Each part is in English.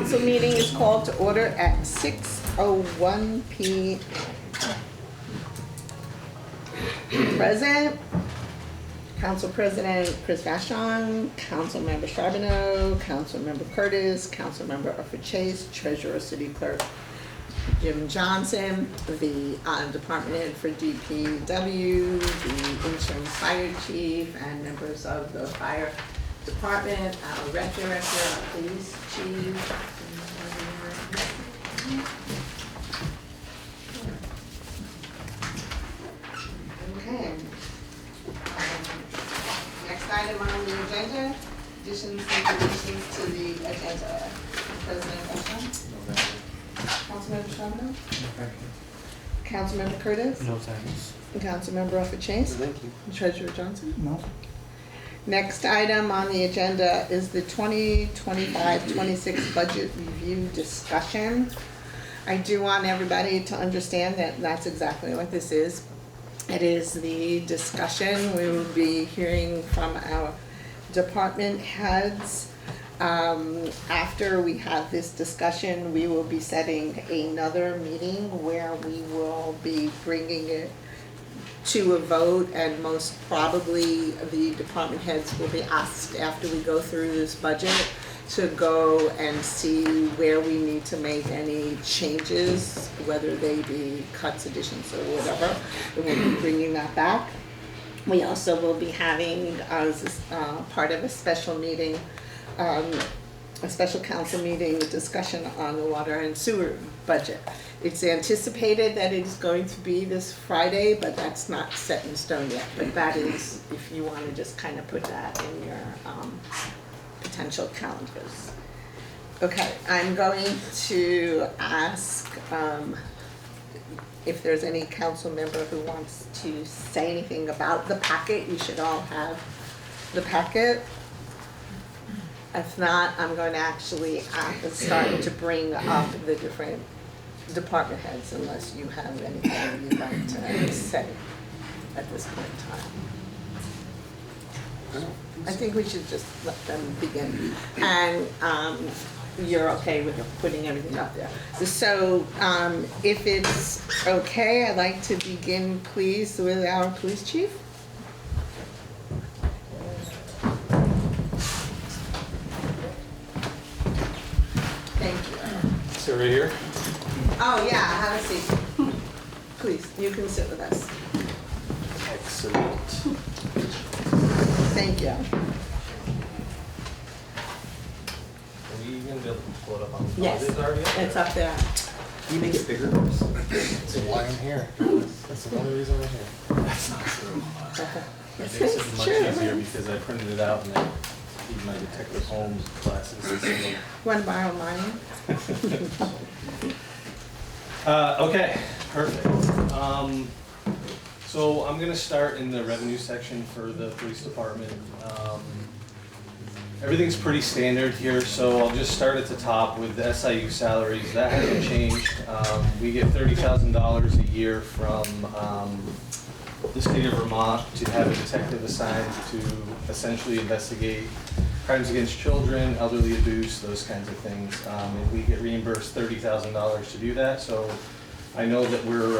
council meeting is called to order at 6:01 p.m. Present, Council President Chris Vashon, Council Member Charbonneau, Council Member Curtis, Council Member Ufford Chase, Treasurer City Clerk Jim Johnson, the Department Head for DPW, the interim fire chief, and members of the fire department, our rec director, our police chief. Okay. Next item on the agenda, additions and deletions to the agenda. President Vashon? Councilmember Charbonneau? Councilmember Curtis? No thanks. Councilmember Ufford Chase? Thank you. Treasurer Johnson? No. Next item on the agenda is the 2025-26 budget review discussion. I do want everybody to understand that that's exactly what this is. It is the discussion. We will be hearing from our department heads. After we have this discussion, we will be setting another meeting where we will be bringing it to a vote, and most probably the department heads will be asked after we go through this budget to go and see where we need to make any changes, whether they be cuts, additions, or whatever. And we'll be bringing that back. We also will be having, as part of a special meeting, a special council meeting discussion on the water and sewer budget. It's anticipated that it's going to be this Friday, but that's not set in stone yet. But that is, if you want to just kind of put that in your potential calendars. Okay, I'm going to ask if there's any council member who wants to say anything about the packet. You should all have the packet. If not, I'm going to actually start to bring up the different department heads, unless you have anything you'd like to say at this point in time. I think we should just let them begin. And you're okay with putting everything up there. So if it's okay, I'd like to begin, please, with our police chief. Thank you. Sit right here. Oh, yeah, have a seat. Please, you can sit with us. Excellent. Thank you. Are we gonna be able to pull it up on the Yes, is it already up there? it's up there. Can you make it bigger? That's why I'm here. That's the only reason I'm here. That's not true. It Yes, makes it it's much true. easier because I printed it out and I need my Detective Holmes glasses. Want to borrow mine? Okay, perfect. So I'm gonna start in the revenue section for the police department. Everything's pretty standard here, so I'll just start at the top with the SIU salaries. That hasn't changed. We get $30,000 a year from the state of Vermont to have a detective assigned to essentially investigate crimes against children, elderly abuse, those kinds of things. And we get reimbursed $30,000 to do that, so I know that we're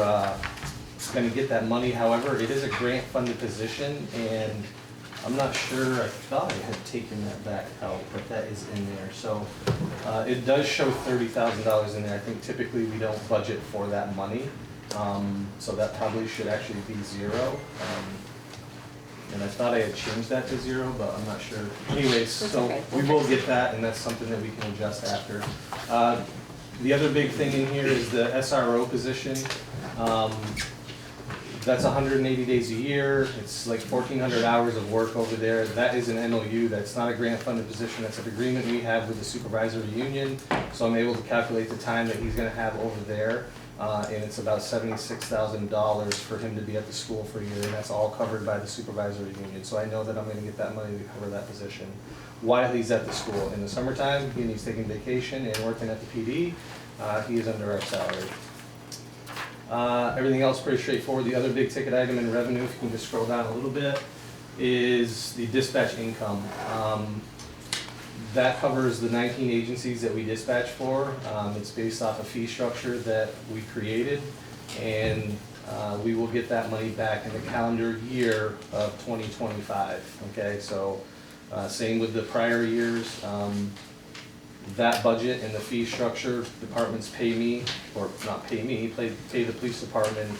gonna get that money. However, it is a grant-funded position, and I'm not sure, I thought I had taken that back out, but that is in there. So it does show $30,000 in there. I think typically we don't budget for that money, so that probably should actually be zero. And I thought I had changed that to zero, but I'm not sure. Anyways, so okay. we will get that, and that's something that we can adjust after. The other big thing in here is the SRO position. That's 180 days a year. It's like 1,400 hours of work over there. That is an NOU. That's not a grant-funded position. That's an agreement we have with the supervisory union. So I'm able to calculate the time that he's going to have over there. And it's about $76,000 for him to be at the school for a year, and that's all covered by the supervisory union. So I know that I'm going to get that money to cover that position while he's at the school. In the summertime, when he's taking vacation and working at the PD, he is under our salary. Everything else pretty straightforward. The other big ticket item in revenue, if you can just scroll down a little bit, is the dispatch income. That covers the 19 agencies that we dispatch for. It's based off a fee structure that we created, and we will get that money back in the calendar year of 2025, okay? So, same with the prior years. That budget and the fee structure, departments pay me, or not pay me, pay the police department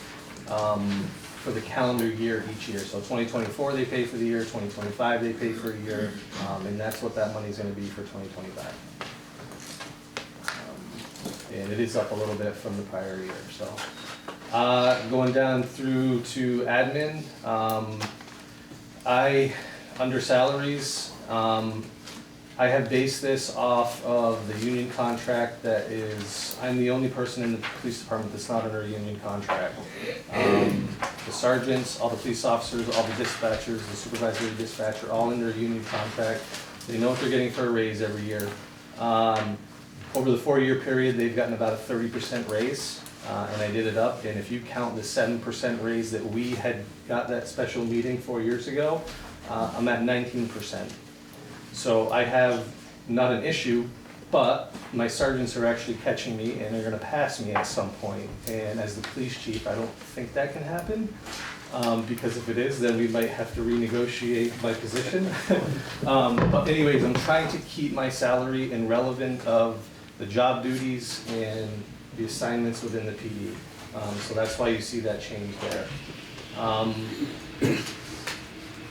for the calendar year each year. So 2024 they pay for the year, 2025 they pay for a year, and that's what that money's gonna be for 2025. And it is up a little bit from the prior year, so. Going down through to admin, under salaries, I have based this off of the union contract that is, I'm the only person in the police department that's not under a union contract. The sergeants, all the police officers, all the dispatchers, the supervisory dispatcher, all under a union contract. They know what they're getting for a raise every year. Over the 4-year period, they've gotten about a 30% raise, and I did it up, and if you count the 7% raise that we had got that special meeting 4 years ago, I'm at 19%. So I have not an issue, but my sergeants are actually catching me and they're gonna pass me at some point. And as the police chief, I don't think that can happen, because if it is, then we might have to renegotiate my position. But anyways, I'm trying to keep my salary in relevant of the job duties and the assignments within the PD. So that's why you see that change there.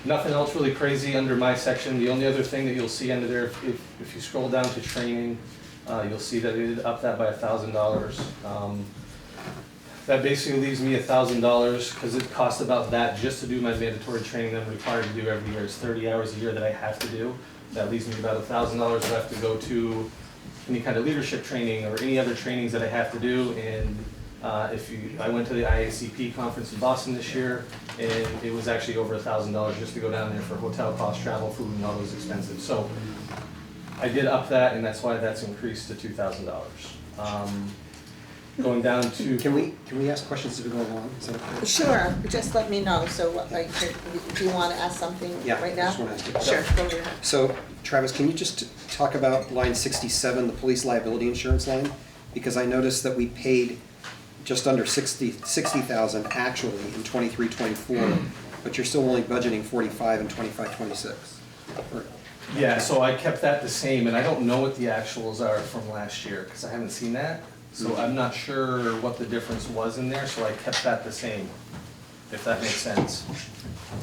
Nothing else really crazy under my section. The only other thing that you'll see under there, if you scroll down to training, you'll see that it upped that by $1,000. That basically leaves me $1,000 because it costs about that just to do my mandatory training that I'm required to do every year. It's 30 hours a year that I have to do. That leaves me about $1,000 that I have to go to any kind of leadership training or any other trainings that I have to do. And I went to the IACP conference in Boston this year, and it was actually over $1,000 just to go down there for hotel costs, travel, food, and all those expenses. So I did up that, and that's why that's increased to $2,000. Going down to. Can we ask questions as we go along? Is that okay? Sure, just let me know, so what, like, do you wanna ask something right now? Yeah, I just wanna ask you. Sure, go ahead. So Travis, can you just talk about line 67, the police liability insurance line? Because I noticed that we paid just under 60,000 actually in 23-24, but you're still only budgeting 45 in 25-26. Yeah, so I kept that the same, and I don't know what the actuals are from last year, because I haven't seen that. So I'm not sure what the difference was in there, so I kept that the same, if that makes sense.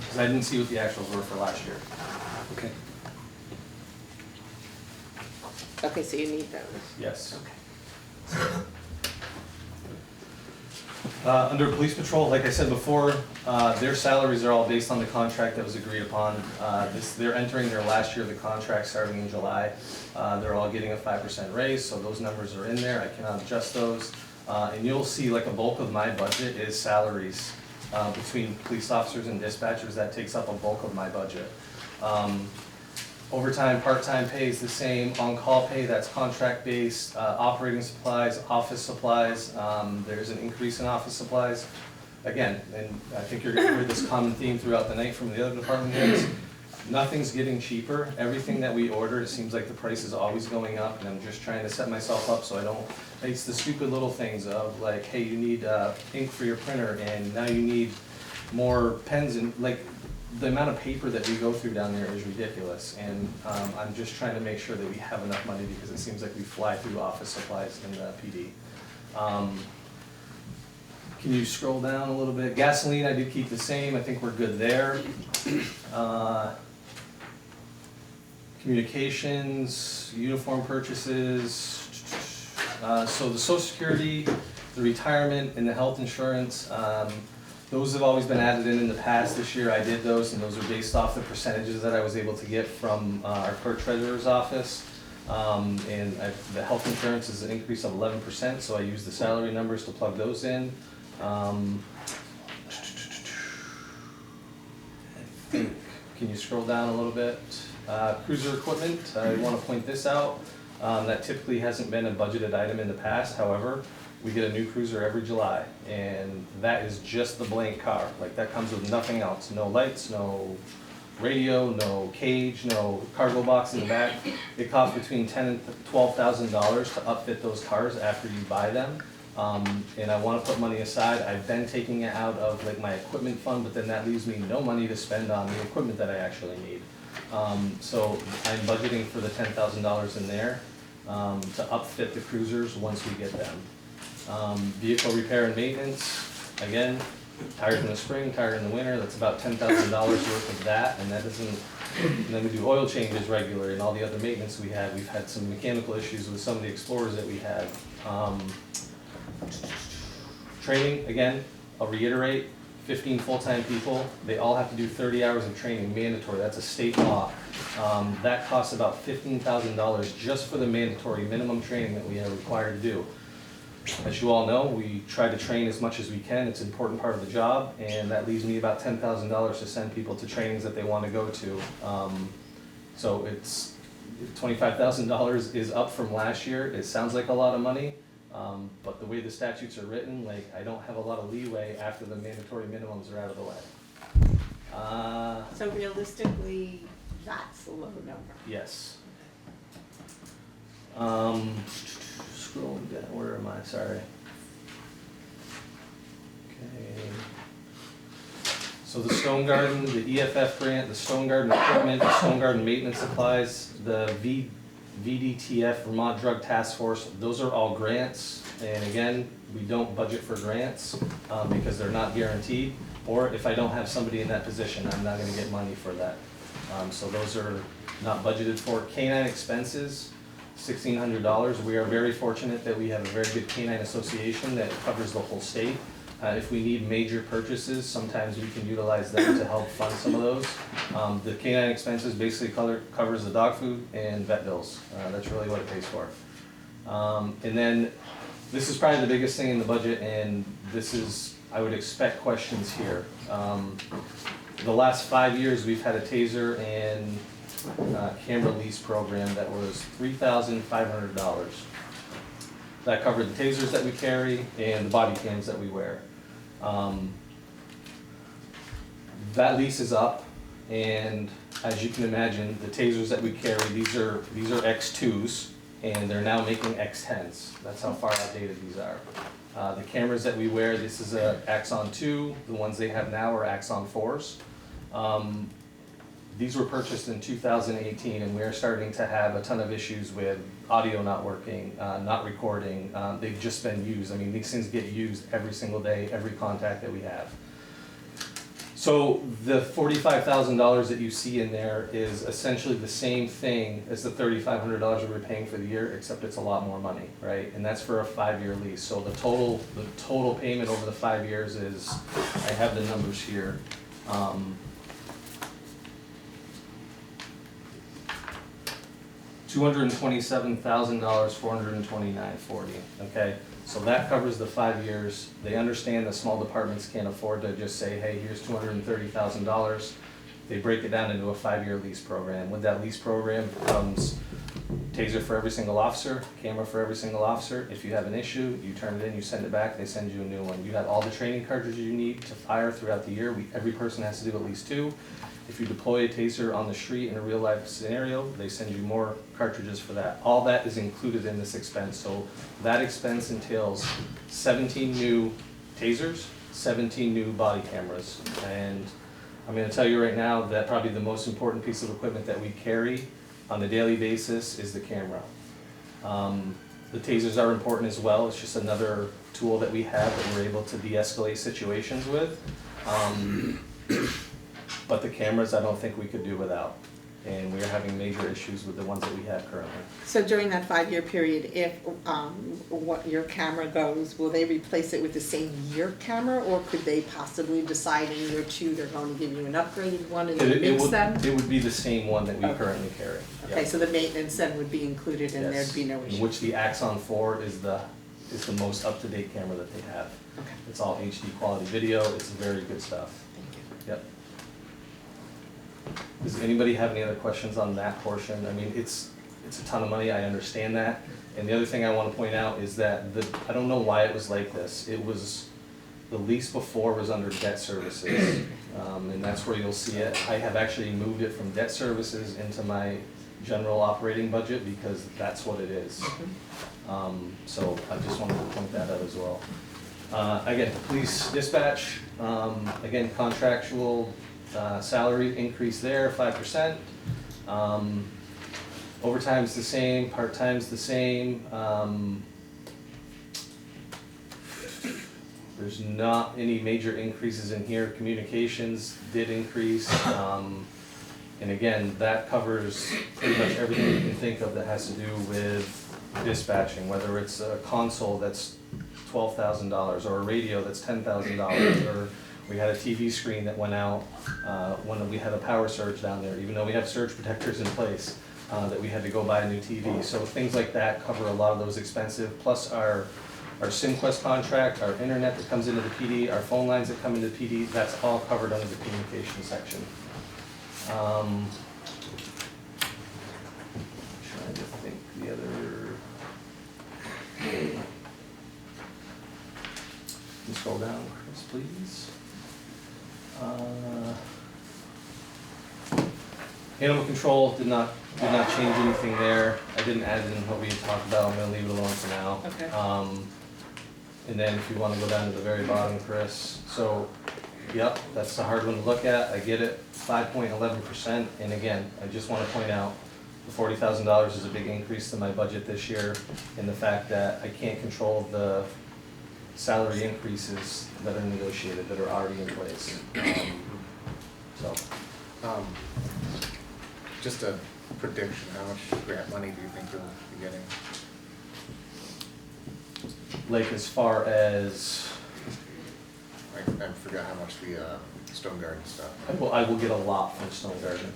Because I didn't see what the actuals were for last year. Okay. Okay, so you need those. Yes. Under police patrol, like I said before, their salaries are all based on the contract that was agreed upon. They're entering their last year of the contract starting in July. They're all getting a 5% raise, so those numbers are in there. I cannot adjust those. And you'll see like a bulk of my budget is salaries between police officers and dispatchers. That takes up a bulk of my budget. Overtime, part-time pay is the same. On-call pay, that's contract-based. Operating supplies, office supplies, there's an increase in office supplies. Again, and I think you're gonna hear this common theme throughout the night from the other department heads. Nothing's getting cheaper. Everything that we order, it seems like the price is always going up, and I'm just trying to set myself up so I don't, it's the stupid little things of like, hey, you need ink for your printer, and now you need more pens, and like, the amount of paper that we go through down there is ridiculous, and I'm just trying to make sure that we have enough money because it seems like we fly through office supplies in the PD. Can you scroll down a little bit? Gasoline, I did keep the same. I think we're good there. Communications, uniform purchases. So the Social Security, the retirement, and the health insurance. Those have always been added in the past. This year I did those, and those are based off the percentages that I was able to get from our clerk treasurer's office. The health insurance is an increase of 11%, so I used the salary numbers to plug those in. I think, can you scroll down a little bit? Cruiser equipment, I want to point this out. That typically hasn't been a budgeted item in the past. However, we get a new cruiser every July, and that is just the blank car. Like, that comes with nothing else, no lights, no radio, no cage, no cargo box in the back. It costs between $10,000 and $12,000 to upfit those cars after you buy them. And I want to put money aside. I've been taking it out of like my equipment fund, but then that leaves me no money to spend on the equipment that I actually need. So I'm budgeting for the $10,000 in there to upfit the cruisers once we get them. Vehicle repair and maintenance, again, tires in the spring, tire in the winter, that's about $10,000 worth of that, and that doesn't, and then we do oil changes regularly and all the other maintenance we had. We've had some mechanical issues with some of the Explorers that we had. Training, again, I'll reiterate, 15 full-time people, they all have to do 30 hours of training, mandatory, that's a state law. That costs about $15,000 just for the mandatory minimum training that we are required to do. As you all know, we try to train as much as we can, it's an important part of the job, and that leaves me about $10,000 to send people to trainings that they want to go to. So it's $25,000 is up from last year. It sounds like a lot of money, but the way the statutes are written, like, I don't have a lot of leeway after the mandatory minimums are out of the way. So realistically, that's a low number. Yes. Scrolling down, where am I? Sorry. Okay. So the Stone Garden, the EFF grant, the Stone Garden equipment, the Stone Garden maintenance supplies, the VDTF, Vermont Drug Task Force, those are all grants. And again, we don't budget for grants because they're not guaranteed. Or if I don't have somebody in that position, I'm not gonna get money for that. So those are not budgeted for. Canine expenses, $1,600. We are very fortunate that we have a very good canine association that covers the whole state. If we need major purchases, sometimes we can utilize them to help fund some of those. The canine expenses basically covers the dog food and vet bills. That's really what it pays for. And then this is probably the biggest thing in the budget, and this is, I would expect questions here. The last 5 years, we've had a taser and camera lease program that was $3,500. That covered the tasers that we carry and the body cams that we wear. That lease is up, and as you can imagine, the tasers that we carry, these are X2s, and they're now making X10s. That's how far outdated these are. The cameras that we wear, this is a Axon 2. The ones they have now are Axon 4s. These were purchased in 2018, and we are starting to have a ton of issues with audio not working, not recording. They've just been used. I mean, these things get used every single day, every contact that we have. So the $45,000 that you see in there is essentially the same thing as the $3,500 we were paying for the year, except it's a lot more money, right? And that's for a 5-year lease. So the total payment over the 5 years is, I have the numbers here. $227,000, $429.40. Okay, so that covers the 5 years. They understand that small departments can't afford to just say, hey, here's $230,000. They break it down into a 5-year lease program. With that lease program comes taser for every single officer, camera for every single officer. If you have an issue, you turn it in, you send it back, they send you a new one. You have all the training cartridges you need to fire throughout the year. Every person has to do at least 2. If you deploy a taser on the street in a real life scenario, they send you more cartridges for that. All that is included in this expense. So that expense entails 17 new tasers, 17 new body cameras. And I'm gonna tell you right now that probably the most important piece of equipment that we carry on a daily basis is the camera. The tasers are important as well. It's just another tool that we have that we're able to de-escalate situations with. But the cameras, I don't think we could do without. And we're having major issues with the ones that we have currently. So during that 5-year period, if what your camera goes, will they replace it with the same year camera, or could they possibly decide in year 2 they're going to give you an upgraded one and then mix them? It would be the same one that we currently carry. Okay, Yeah. so the maintenance then would be included and Yes. there'd be no In issue. which the Axon 4 is the most up-to-date camera that they have. Okay, It's all HD quality video. It's very good stuff. thank you. Yep. Does anybody have any other questions on that portion? I mean, it's a ton of money, I understand that. And the other thing I want to point out is that I don't know why it was like this. It was the lease before was under debt services, and that's where you'll see it. I have actually moved it from debt services into my general operating budget because that's what it is. So I just wanted to point that out as well. Again, police dispatch, again, contractual salary increase there, 5%. Overtime's the same, part-time's the same. There's not any major increases in here. Communications did increase. And again, that covers pretty much everything you can think of that has to do with dispatching, whether it's a console that's $12,000 or a radio that's $10,000, or we had a TV screen that went out when we had a power surge down there, even though we have surge protectors in place, that we had to go buy a new TV. So things like that cover a lot of those expensive, plus our SimQuest contract, our internet that comes into the PD, our phone lines that come into the PD, that's all covered under the communication section. Trying to think the other. Can you scroll down, Chris, please? Animal control did not change anything there. I didn't add in what we had talked about. I'm going to leave it alone for now. Okay. And then if you want to go down to the very bottom, Chris. So, yep, that's the hard one to look at. I get it, 5.11%. And again, I just want to point out the $40,000 is a big increase to my budget this year, and the fact that I can't control the salary increases that are negotiated, that are already in place. Just a prediction, how much grant money do you think you'll be getting? Like as far as, I forgot how much the Stone Garden stuff. I will get a lot from Stone Garden,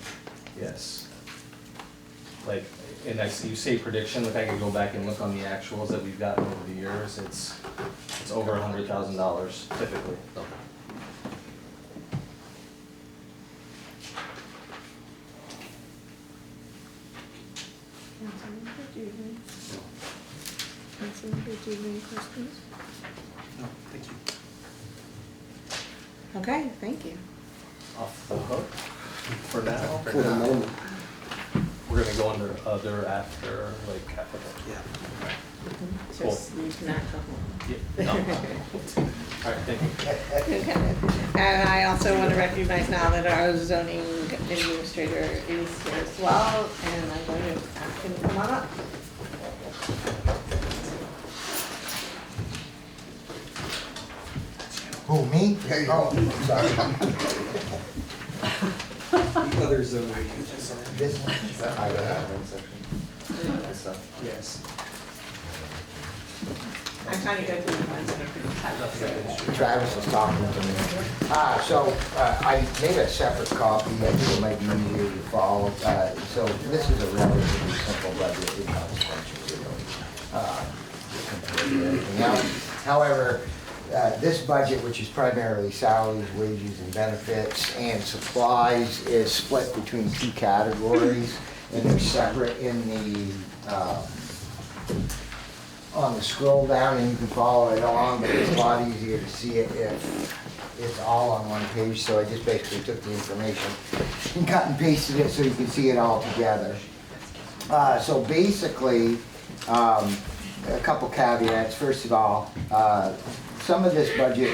yes. Like, and you say prediction, like I could go back and look on the actuals that we've gotten over the years, it's over $100,000 typically. Do you have any questions? No, thank you. Okay, thank you. Off the hook for now. For the moment. We're gonna go under other after, like capital. Yeah. Just leave not go home. Yeah. No. All right, thank you. Okay. And I also want to recognize now that our zoning administrator is here as well, and I'm going to ask him to come on up. Who, me? Oh, sorry. The other zone. This one? I got that one section. Yes. I'm trying to go through the ones that are pretty tight. Travis was talking to me. I made a separate copy, I think it might be easier to follow. So this is a relatively simple budget, it's not expensive, compared to anything else. However, this budget, which is primarily salaries, wages, and benefits, and supplies, is split between two categories, and they're separate in the, on the scroll down, and you can follow it along, but it's a lot easier to see it if it's all on one page, so I just basically took the information and cut and pasted it so you can see it all together. So basically, a couple caveats. First of all, some of this budget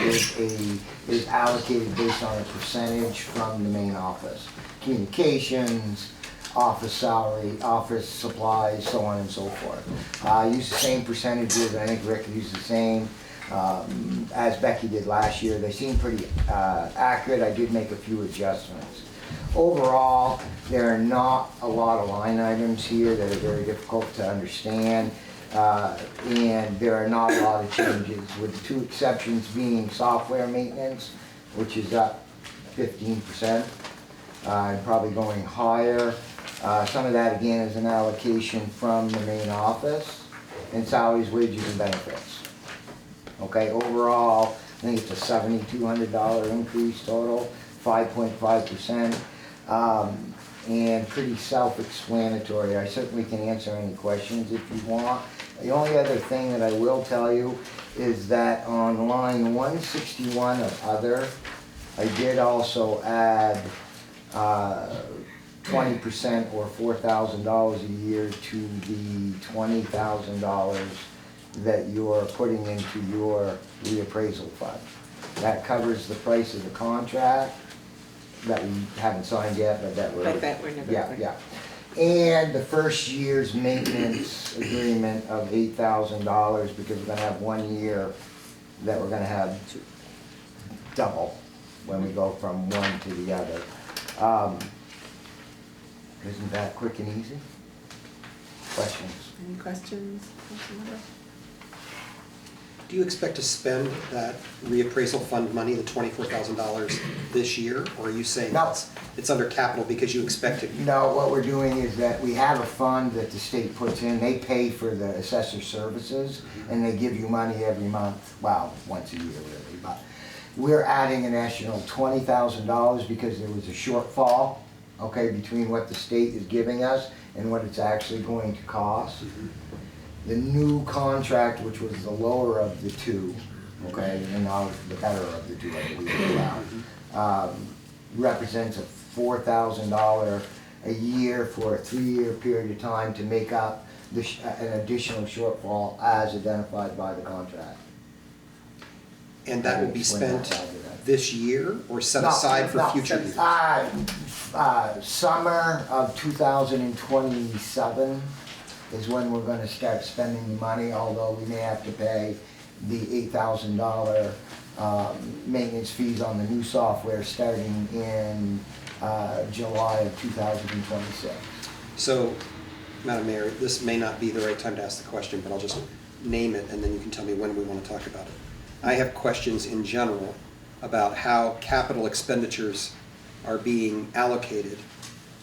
is allocated based on a percentage from the main office. Communications, office salary, office supplies, so on and so forth. I use the same percentages, I think Rick used the same, as Becky did last year. They seem pretty accurate. I did make a few adjustments. Overall, there are not a lot of line items here that are very difficult to understand. And there are not a lot of changes, with the two exceptions being software maintenance, which is up 15%, and probably going higher. Some of that, again, is an allocation from the main office, and salaries, wages, and benefits. Okay, overall, I think it's a $7,200 increase total, 5.5%, and pretty self-explanatory. I certainly can answer any questions if you want. The only other thing that I will tell you is that on line 161 of other, I did also add 20% or $4,000 a year to the $20,000 that you're putting into your reappraisal fund. That covers the price of the contract that we haven't signed yet, but that we're. But that we're never. Yeah. And the first year's maintenance agreement of $8,000, because we're gonna have 1 year that we're gonna have double when we go from one to the other. Isn't that quick and easy? Questions? Any questions? Do you expect to spend that reappraisal fund money, the $24,000 this year? Or are you saying No. it's under capital because you expect it? No, what we're doing is that we have a fund that the state puts in, they pay for the assessor services, and they give you money every month, well, once a year really, but we're adding an additional $20,000 because there was a shortfall, okay, between what the state is giving us and what it's actually going to cost. The new contract, which was the lower of the two, okay, and now the better of the two, I believe, represents a $4,000 a year for a 3-year period of time to make up an additional shortfall as identified by the contract. And that will be spent this year or set No, aside for no, future years? Summer of 2027 is when we're gonna start spending the money, although we may have to pay the $8,000 maintenance fees on the new software starting in July of 2026. So, Madam Mayor, this may not be the right time to ask the question, but I'll just name it and then you can tell me when we want to talk about it. I have questions in general about how capital expenditures are being allocated,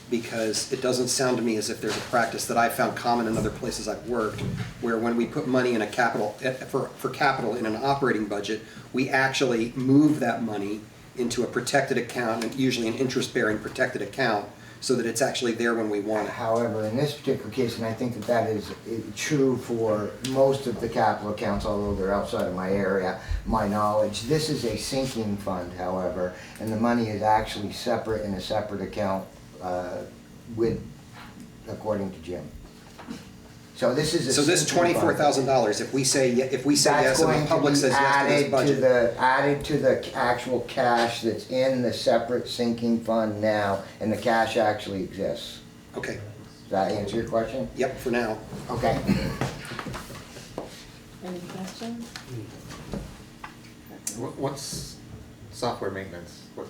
because it doesn't sound to me as if there's a practice that I've found common in other places I've worked, where when we put money in a capital, for capital in an operating budget, we actually move that money into a protected account, and usually an interest-bearing protected account, so that it's actually there when we want it. However, in this particular case, and I think that that is true for most of the capital accounts, although they're outside of my area, my knowledge, this is a sinking fund, however, and the money is actually separate in a separate account according to Jim. So this is a So this sinking fund. $24,000, if we say yes and the public says yes to this budget. Added to the actual cash that's in the separate sinking fund now, and the cash actually exists. Okay, Does that answer your question? yep, for now. Okay. Any questions? What's software maintenance? What?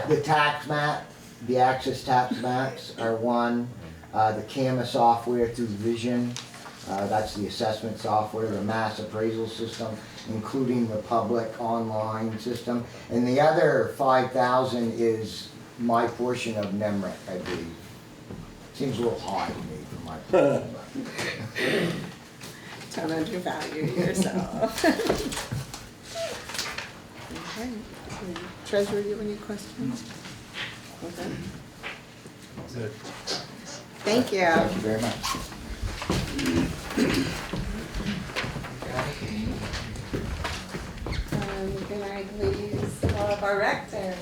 The tax map, the Access tax maps are one. The CAMA software through Vision, that's the assessment software, the mass appraisal system, including the public online system. And the other 5,000 is my portion of NEMRIC, I believe. Seems a little high to me for my portion, but. Don't undervalue yourself. Okay. Treasurer, do you have any questions? Okay. Thank you. Thank you very much. Can I please call up our rec director?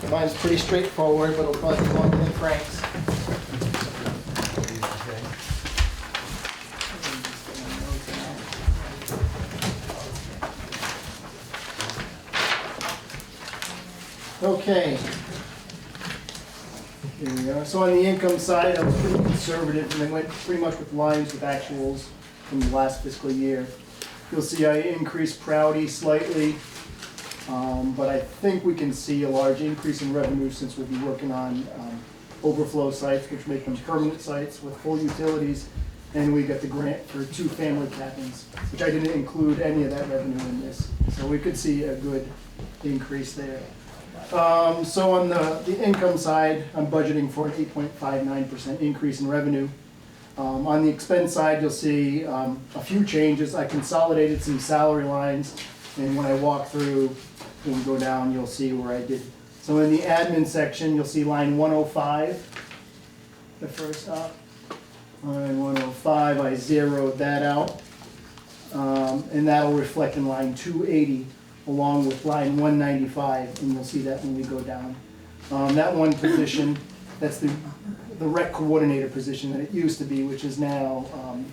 Mine's pretty straightforward, but it'll probably be longer than Frank's. Okay. Here we go. So on the income side, I was pretty conservative and I went pretty much with lines with actuals from the last fiscal year. You'll see I increased Proudy slightly, but I think we can see a large increase in revenue since we'll be working on overflow sites, which make them permanent sites with full utilities. And we got the grant for 2 family cabins, which I didn't include any of that revenue in this. So we could see a good increase there. So on the income side, I'm budgeting for an 8.59% increase in revenue. On the expense side, you'll see a few changes. I consolidated some salary lines, and when I walk through and go down, you'll see where I did. So in the admin section, you'll see line 105. the first op. Line 105, I zeroed that out. And that'll reflect in line 280 along with line 195, and you'll see that when we go down. That one position, that's the rec coordinator position that it used to be, which is now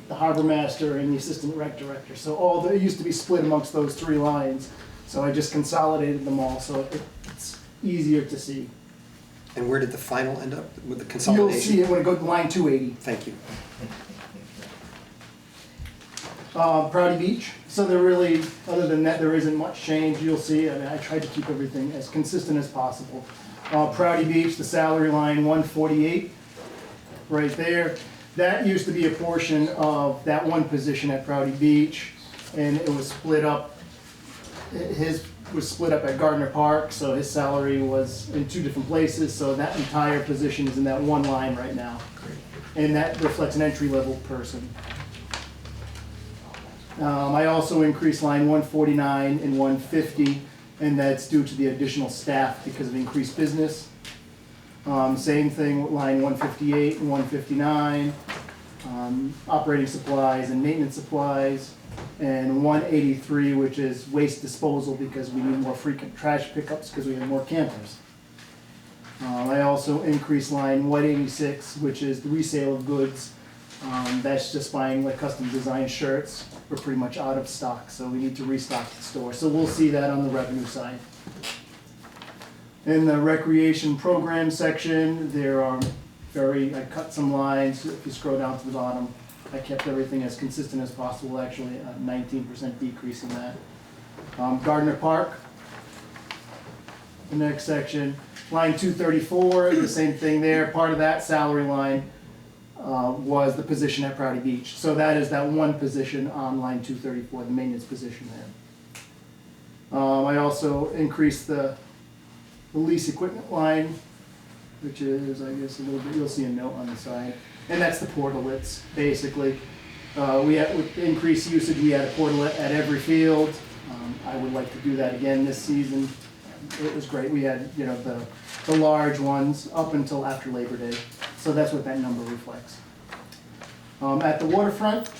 the harbor master and the assistant rec director. So it used to be split amongst those three lines. So I just consolidated them all so it's easier to see. And where did the final end up with the You'll consolidation? see it when it goes to line 280. Thank you. Proudy Beach, so there really, other than that, there isn't much change. You'll see, I mean, I tried to keep everything as consistent as possible. Proudy Beach, the salary line 148, right there. That used to be a portion of that one position at Proudy Beach, and it was split up. His was split up at Gardner Park, so his salary was in two different places, so that entire position is in that one line right now. And that reflects an entry-level person. I also increased line 149 and 150, and that's due to the additional staff because of increased business. Same thing with line 158 and 159, operating supplies and maintenance supplies, and 183, which is waste disposal because we need more frequent trash pickups because we have more campers. I also increased line 186, which is the resale of goods. That's just buying like custom designed shirts. We're pretty much out of stock, so we need to restock the store. So we'll see that on the revenue side. In the recreation program section, there are I cut some lines. If you scroll down to the bottom, I kept everything as consistent as possible, actually a 19% decrease in that. Gardner Park, the next section. Line 234, the same thing there. Part of that salary line was the position at Proudy Beach. So that is that one position on line 234, the maintenance position there. I also increased the lease equipment line, which is, I guess, a little bit, you'll see a note on the side. And that's the portalets, basically. With increased usage, we had a portalet at every field. I would like to do that again this season. It was great. We had, the large ones up until after Labor Day. So that's what that number reflects. At the waterfront,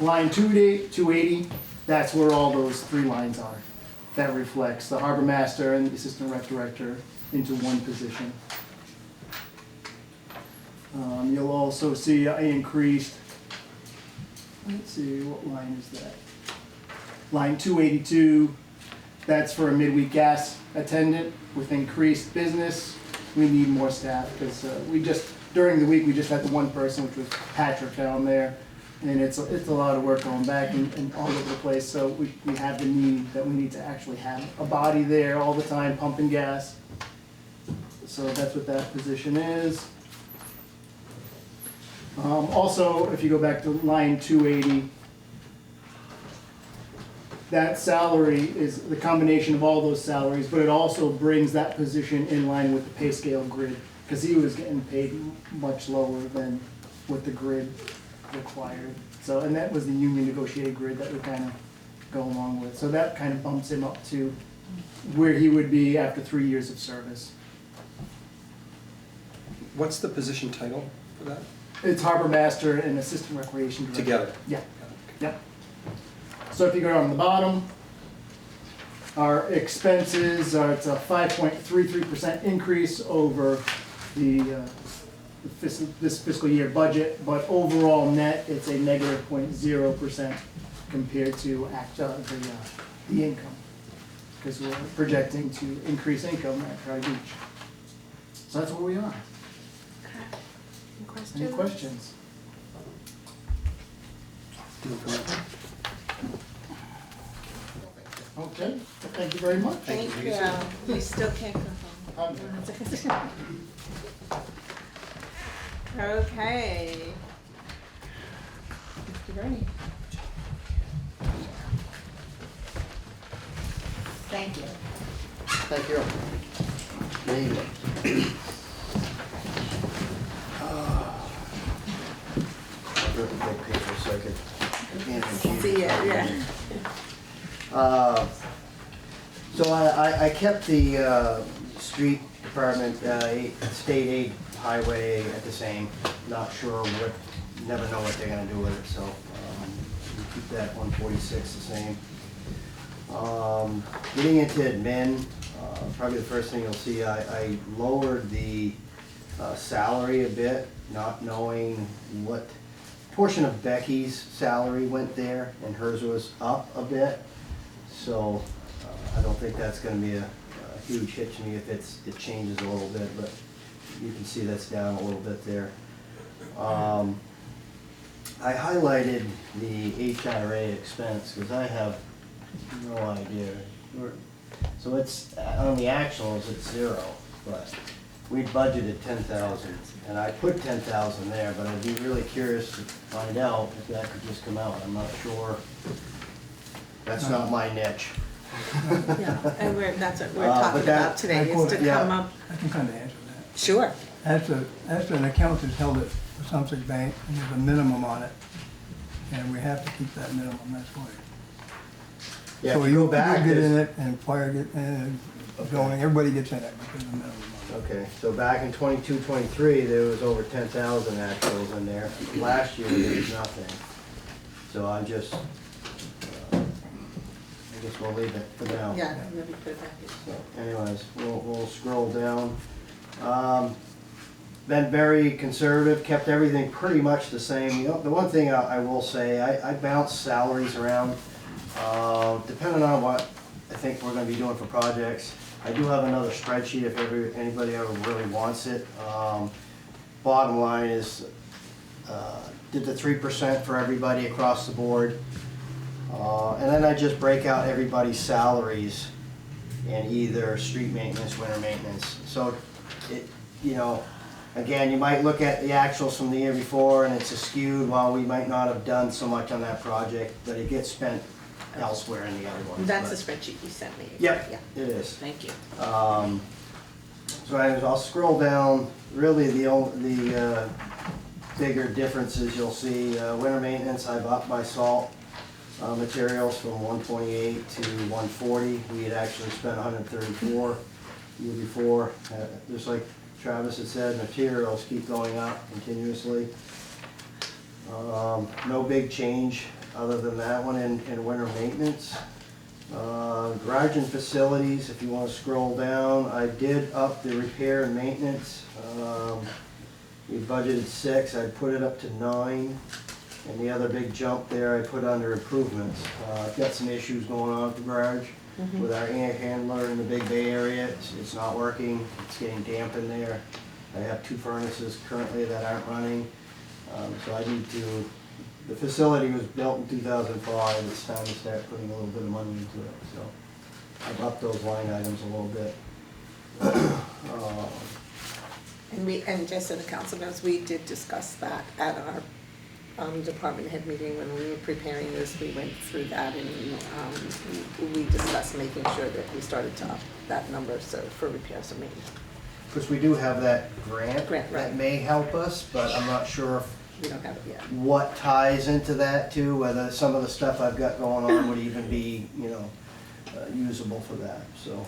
line 280, that's where all those three lines are. That reflects the harbor master and the assistant rec director into one position. You'll also see I increased, let's see, what line is that? Line 282, that's for a midweek gas attendant. With increased business, we need more staff because during the week we just had the one person, which was Patrick down there. And it's a lot of work going back and all over the place, so we have the need that we need to actually have a body there all the time pumping gas. So that's what that position is. Also, if you go back to line 280, that salary is the combination of all those salaries, but it also brings that position in line with the pay scale grid, because he was getting paid much lower than what the grid required. So, and that was the union negotiated grid that we kind of go along with. So that kind of bumps him up to where he would be after 3 years of service. What's the position title for that? It's harbor master and assistant recreation director. Together? Yeah. Yep. So if you go down to the bottom, our expenses are, it's a 5.33% increase over this fiscal year budget, but overall net, it's a negative 0.0% compared to the income, because we're projecting to increase income at Proudy Beach. So that's where we are. Any questions? Okay, thank you very much. Thank you. You still can't go home. Okay. You ready? Thank you. Thank you. There you go. I'll rip a big paper so I can See ya, yeah. So I kept the street department, state aid highway at the same, not sure what, never know what they're gonna do with it, so, we keep that 146 the same. Getting into admin, probably the first thing you'll see, I lowered the salary a bit, not knowing what portion of Becky's salary went there, and hers was up a bit. So I don't think that's gonna be a huge hit to me if it changes a little bit, but you can see that's down a little bit there. I highlighted the HRA expense because I have no idea. So it's, on the actuals, it's 0, but we budgeted 10,000, and I put 10,000 there, but I'd be really curious to find out if that could just come out. I'm not sure. That's not my niche. Yeah, and that's what we're But talking that- about today, is to yeah. come up, I can kind of answer that. sure. That's an account that's held at the Sunset Bank, and there's a minimum on it, and we have to keep that minimum, that's why. Yeah, So if you go you back, get in there's- it, and fire get, and zoning, everybody gets in it because of the minimum on it. Okay, so back in 22, 23, there was over 10,000 actuals in there. Last year, there was nothing. So I'm just, I guess we'll leave it for now. Yeah, maybe put it back in. So anyways, we'll scroll down. Been very conservative, kept everything pretty much the same. You know, the one thing I will say, I bounce salaries around, depending on what I think we're gonna be doing for projects. I do have another spreadsheet if anybody ever really wants it. Bottom line is, did the 3% for everybody across the board. And then I just break out everybody's salaries in either street maintenance, winter maintenance. So it, you know, again, you might look at the actuals from the year before and it's skewed, while we might not have done so much on that project, but it gets spent elsewhere in the other ones. That's but- the spreadsheet you sent me. Yep, Yeah, it is. thank you. So I'll scroll down, really the bigger differences you'll see, winter maintenance, I've upped my salt materials from 128 to 140. We had actually spent 134 the year before. Just like Travis had said, materials keep going up continuously. No big change other than that one in winter maintenance. Garage and facilities, if you want to scroll down, I did up the repair and maintenance. We budgeted 6, I put it up to 9. And the other big jump there I put under improvements. I've got some issues going on at the garage with our air handler in the Big Bay area. It's not working, it's getting damp in there. I have 2 furnaces currently that aren't running. So I need to, the facility was built in 2005, it's time to start putting a little bit of money into it, so I've upped those line items a little bit. And just so the council knows, we did discuss that at our department head meeting when we were preparing this. We went through that and we discussed making sure that we started to up that number so for repairs and maintenance. Because we do have that grant Grant, right. that may help us, but I'm not sure We don't have it yet. what ties into that too, whether some of the stuff I've got going on would even be, you know, usable for that, so.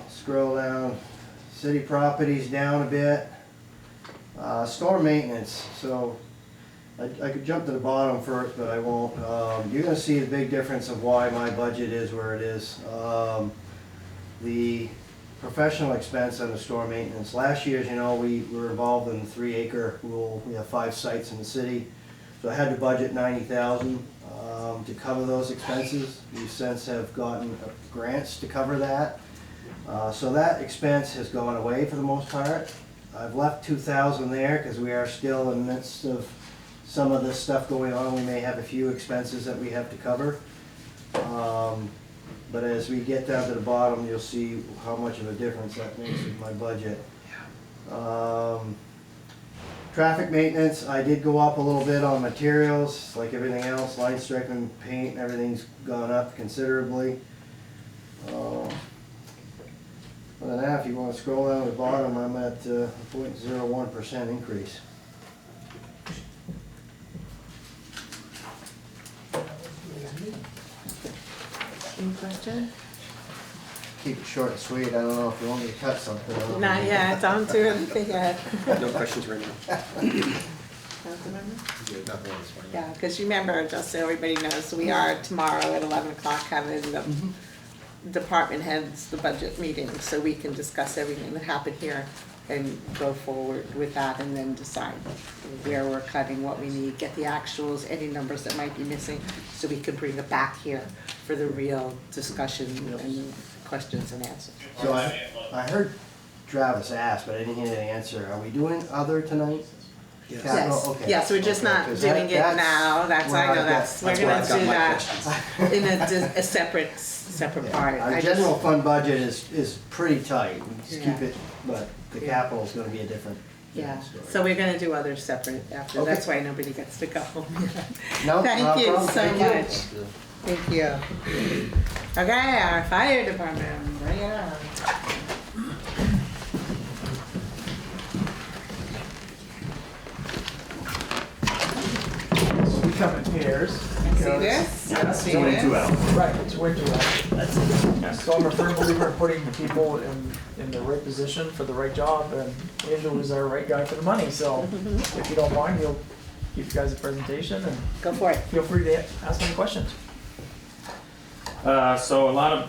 Scroll down, city properties down a bit. Storm maintenance, so I could jump to the bottom first, but I won't. You're gonna see the big difference of why my budget is where it is. The professional expense on the storm maintenance. Last year, as you know, we were involved in the 3-acre rule. We have 5 sites in the city. So I had to budget 90,000 to cover those expenses. We since have gotten grants to cover that. So that expense has gone away for the most part. I've left 2,000 there because we are still in the midst of some of this stuff going on. We may have a few expenses that we have to cover. But as we get down to the bottom, you'll see how much of a difference that makes with my budget. Traffic maintenance, I did go up a little bit on materials, like everything else. Line striping, paint, everything's gone up considerably. Other than that, if you want to scroll down to the bottom, I'm at a 0.01% increase. Any question? keep it short and sweet. I don't know if you want me to cut something. Not yet, don't do anything yet. No questions right now. Yeah, nothing on this one. Yeah, because you remember, just so everybody knows, we are tomorrow at 11 o'clock having the department heads, the budget meeting, so we can discuss everything that happened here and go forward with that and then decide where we're cutting, what we need, get the actuals, any numbers that might be missing, so we can bring it back here for the real discussion and questions and answers. So I heard Travis ask, but I didn't hear the answer. Are we doing other tonight? Yes. Capital? Yes, Okay. yes, we're just not Okay, 'cause doing it that's now, that's, where I know I've got- that's, we're That's where gonna I've got do my that questions. in a separate part. Our I just- general fund budget is pretty tight. We just keep Yeah. it, but the Yeah. capital's gonna be a different. Yeah, story. so we're gonna do others separate after, Okay. that's why nobody gets to go home. No, Thank no you problem. so Thank you. much. Thank you. Okay, our fire department, bring it on. So we come in pairs. See this? Yeah, See it's only this? 2 out. Right, it's way too loud. So I'm a firm believer in putting the people in the right position for the right job, and Andrew is our right guy for the money, so if you don't mind, he'll give you guys a presentation, and Go for it. feel free to ask any questions. So a lot of,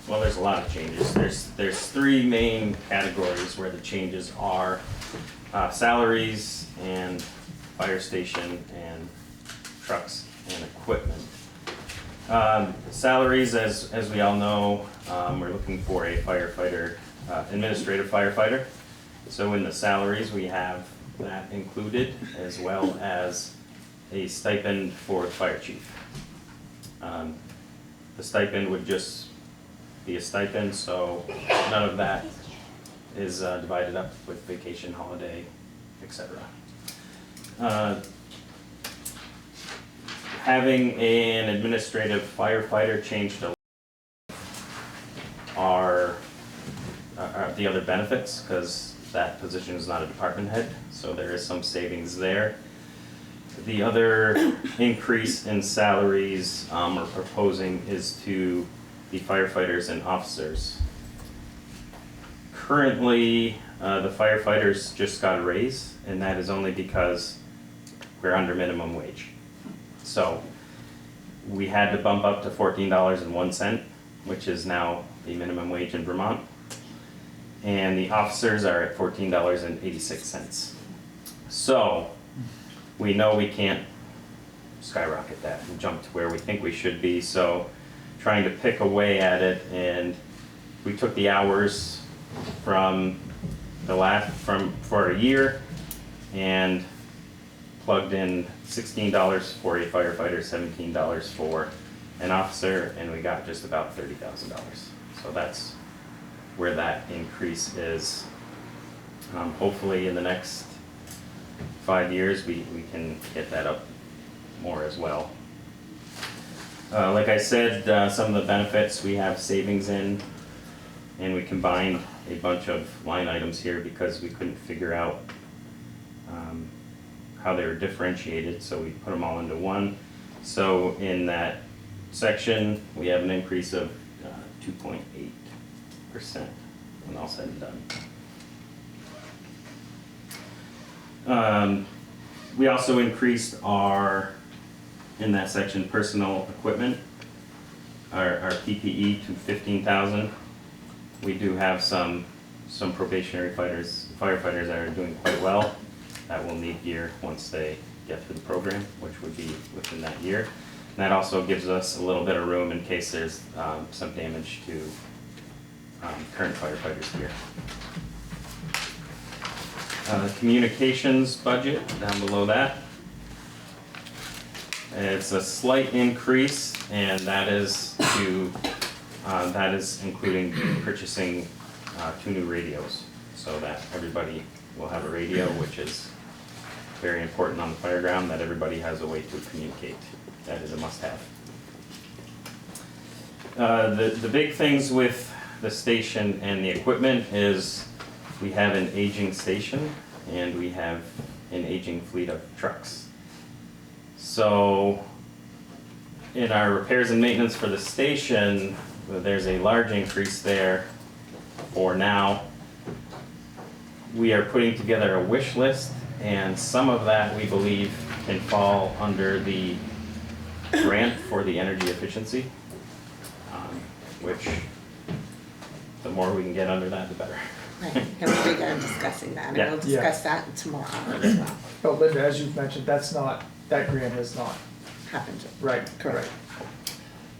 well, there's a lot of changes. There's 3 main categories where the changes are. Salaries and fire station and trucks and equipment. Salaries, as we all know, we're looking for a firefighter, administrative firefighter. So in the salaries, we have that included, as well as a stipend for the fire chief. The stipend would just be a stipend, so none of that is divided up with vacation, holiday, etc. Having an administrative firefighter change to are the other benefits, because that position is not a department head, so there is some savings there. The other increase in salaries we're proposing is to the firefighters and officers. Currently, the firefighters just got a raise, and that is only because we're under minimum wage. So we had to bump up to $14.01, which is now the minimum wage in Vermont. And the officers are at $14.86. So we know we can't skyrocket that and jump to where we think we should be, so trying to pick away at it, and we took the hours from for a year and plugged in $16 for a firefighter, $17 for an officer, and we got just about $30,000. So that's where that increase is. Hopefully in the next 5 years, we can get that up more as well. Like I said, some of the benefits we have savings in, and we combined a bunch of line items here because we couldn't figure out how they were differentiated, so we put them all into one. So in that section, we have an increase of 2.8% when all said and done. We also increased our, in that section, personal equipment, our PPE to 15,000. We do have some probationary firefighters that are doing quite well that will need gear once they get through the program, which would be within that year. And that also gives us a little bit of room in case there's some damage to current firefighters' gear. Communications budget down below that. It's a slight increase, and that is including purchasing 2 new radios, so that everybody will have a radio, which is very important on the fireground, that everybody has a way to communicate. That is a must-have. The big things with the station and the equipment is we have an aging station and we have an aging fleet of trucks. So in our repairs and maintenance for the station, there's a large increase there for now. We are putting together a wish list, and some of that we believe can fall under the grant for the energy efficiency, which the more we can get under that, the better. Right, and we began discussing that, and Yeah. we'll discuss that tomorrow as well. But Linda, as you've mentioned, that grant has not, Happened to. right, Correct.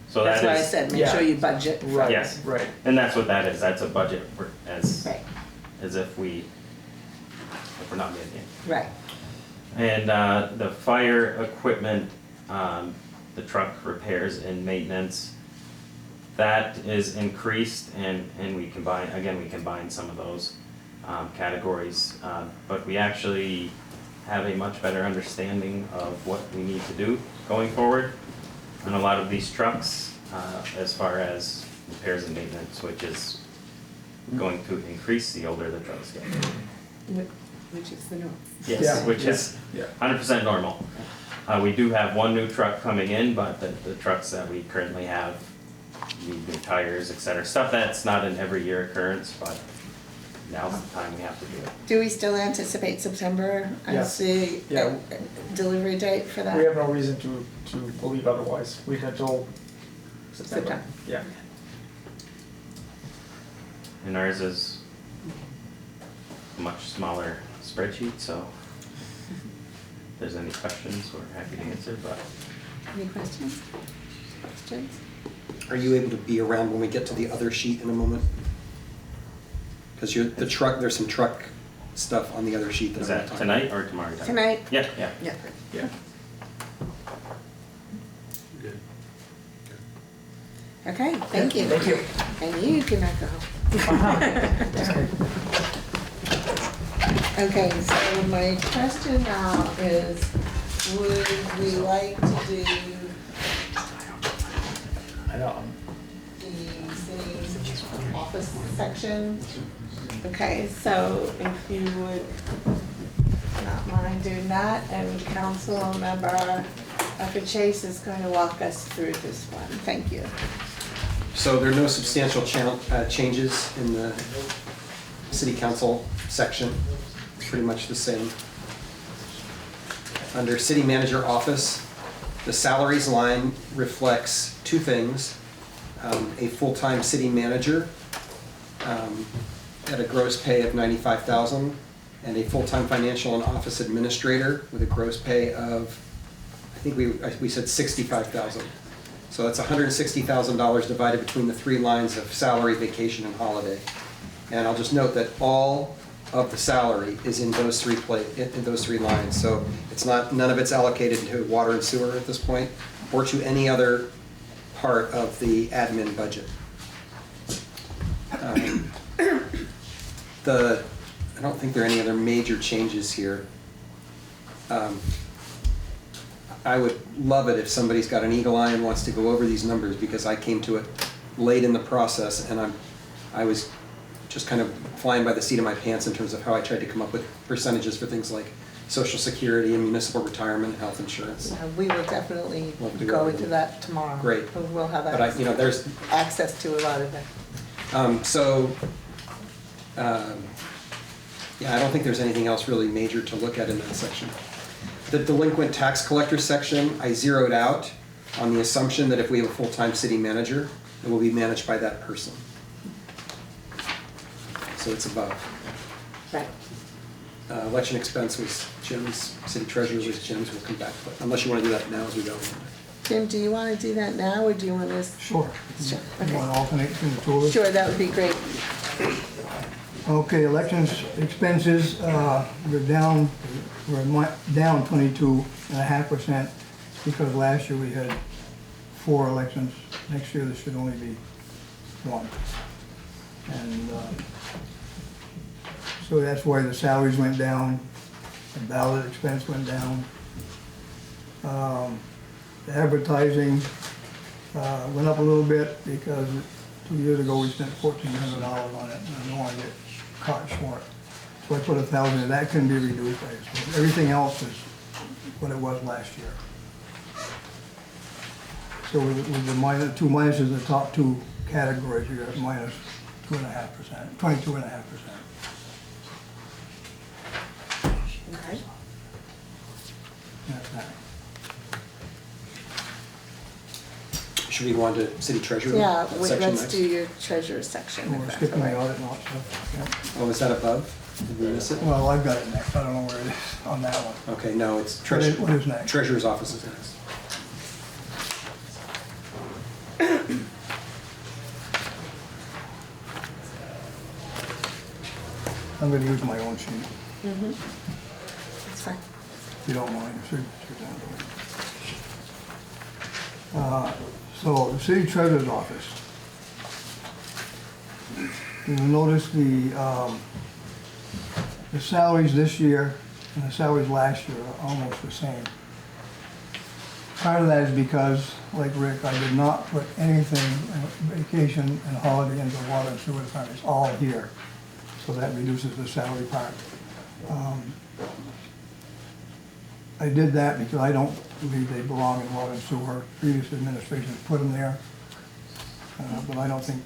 So That's that why I is, said, make yeah. sure you budget. right, Yes. right. and that's what that is, that's a budget for, as Right, if we're not getting it. right. And the fire equipment, the truck repairs and maintenance, that is increased, and we combine some of those categories. But we actually have a much better understanding of what we need to do going forward on a lot of these trucks, as far as repairs and maintenance, which is going to increase the older the trucks get. Which is the norm. Yes, Yeah, which yeah, is yeah. 100% normal. We do have one new truck coming in, but the trucks that we currently have need new tires, et cetera. Stuff that's not an every year occurrence, but now's the time we have to do it. Do we still anticipate September as the Yeah. delivery date for that? We have no reason to believe otherwise. We've been told September. September. Yeah. And ours is a much smaller spreadsheet, so if there's any questions, we're happy to answer, but Any questions? Questions? Are you able to be around when we get to the other sheet in a moment? Because the truck, there's some truck stuff on the other sheet that is I want that to talk about. tonight or tomorrow? time? Tonight? Yeah, yeah. Yeah. Yeah. Good. Okay, thank you. Thank you. And you can now go home. Okay, so my question now is, would we like to do I know. the city office section? Okay, so if you would not mind doing that, and council member Dr. Chase is going to walk us through this one. Thank you. So there are no substantial changes in the city council section. It's pretty much the same. Under city manager office, the salaries line reflects two things. A full-time city manager at a gross pay of $95,000, and a full-time financial and office administrator with a gross pay of, I think we said $65,000. So that's $160,000 divided between the three lines of salary, vacation, and holiday. And I'll just note that all of the salary is in those three lines. So it's not, none of it's allocated to water and sewer at this point, or to any other part of the admin budget. I don't think there are any other major changes here. I would love it if somebody's got an eagle eye and wants to go over these numbers, because I came to it late in the process, and I was just kind of flying by the seat of my pants in terms of how I tried to come up with percentages for things like Social Security and municipal retirement and health insurance. We will definitely Love to go go over into them. that tomorrow. Great. We'll have But there's, access to a lot of that. yeah, I don't think there's anything else really major to look at in that section. The delinquent tax collector section, I zeroed out on the assumption that if we have a full-time city manager, it will be managed by that person. So it's above. Right. Election expense was Jim's, city treasurer was Jim's, we'll come back, but unless you want to do that now as we go. Jim, do you want to do that now, or do you want to? Sure. Sure, You okay. want to alternate between the two of us? Sure, that would be great. Okay, elections expenses, we're down 22.5% because last year we had 4 elections. Next year there should only be 1. And so that's why the salaries went down, the ballot expense went down. The advertising went up a little bit because 2 years ago we spent $1,400 on it, and I don't want to get caught short. So I put 1,000 in, that can be reduced by this. Everything else is what it was last year. So with the two minuses, the top two categories, you got minus 2.5%, 22.5%. Okay. That's that. Should we go on to city treasurer? Yeah, that wait, section let's next? do your treasurer section. We're if that's skipping all the right. audit and all that stuff. Oh, is that above? Did we miss it? Yeah. Well, I've got it next, I don't know where it is on that one. Okay, no, it's What is treasurer, next? treasurer's office is next. I'm gonna use my own sheet, That's fine. if you don't mind. So, the city treasurer's office. You'll notice the salaries this year and the salaries last year are almost the same. Part of that is because, like Rick, I did not put anything, vacation and holiday into water and sewer fund, it's all here. So that reduces the salary part. I did that because I don't believe they belong in water and sewer. Previous administrations put them there, but I don't think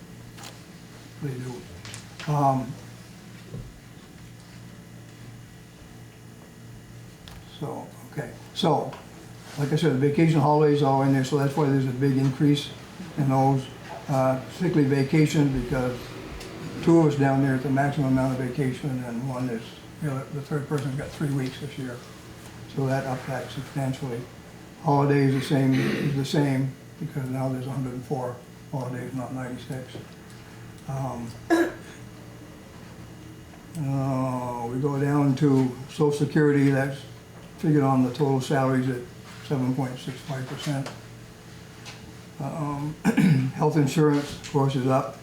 they do. So, okay, so, like I said, the vacation holidays are in there, so that's why there's a big increase in those. Particularly vacation, because two of us down there at the maximum amount of vacation, and one is, the third person's got 3 weeks this year. So that upped that substantially. Holidays is the same, because now there's 104 holidays, not 96. We go down to Social Security, that's figured on the total salaries at 7.65%. Health insurance, of course, is up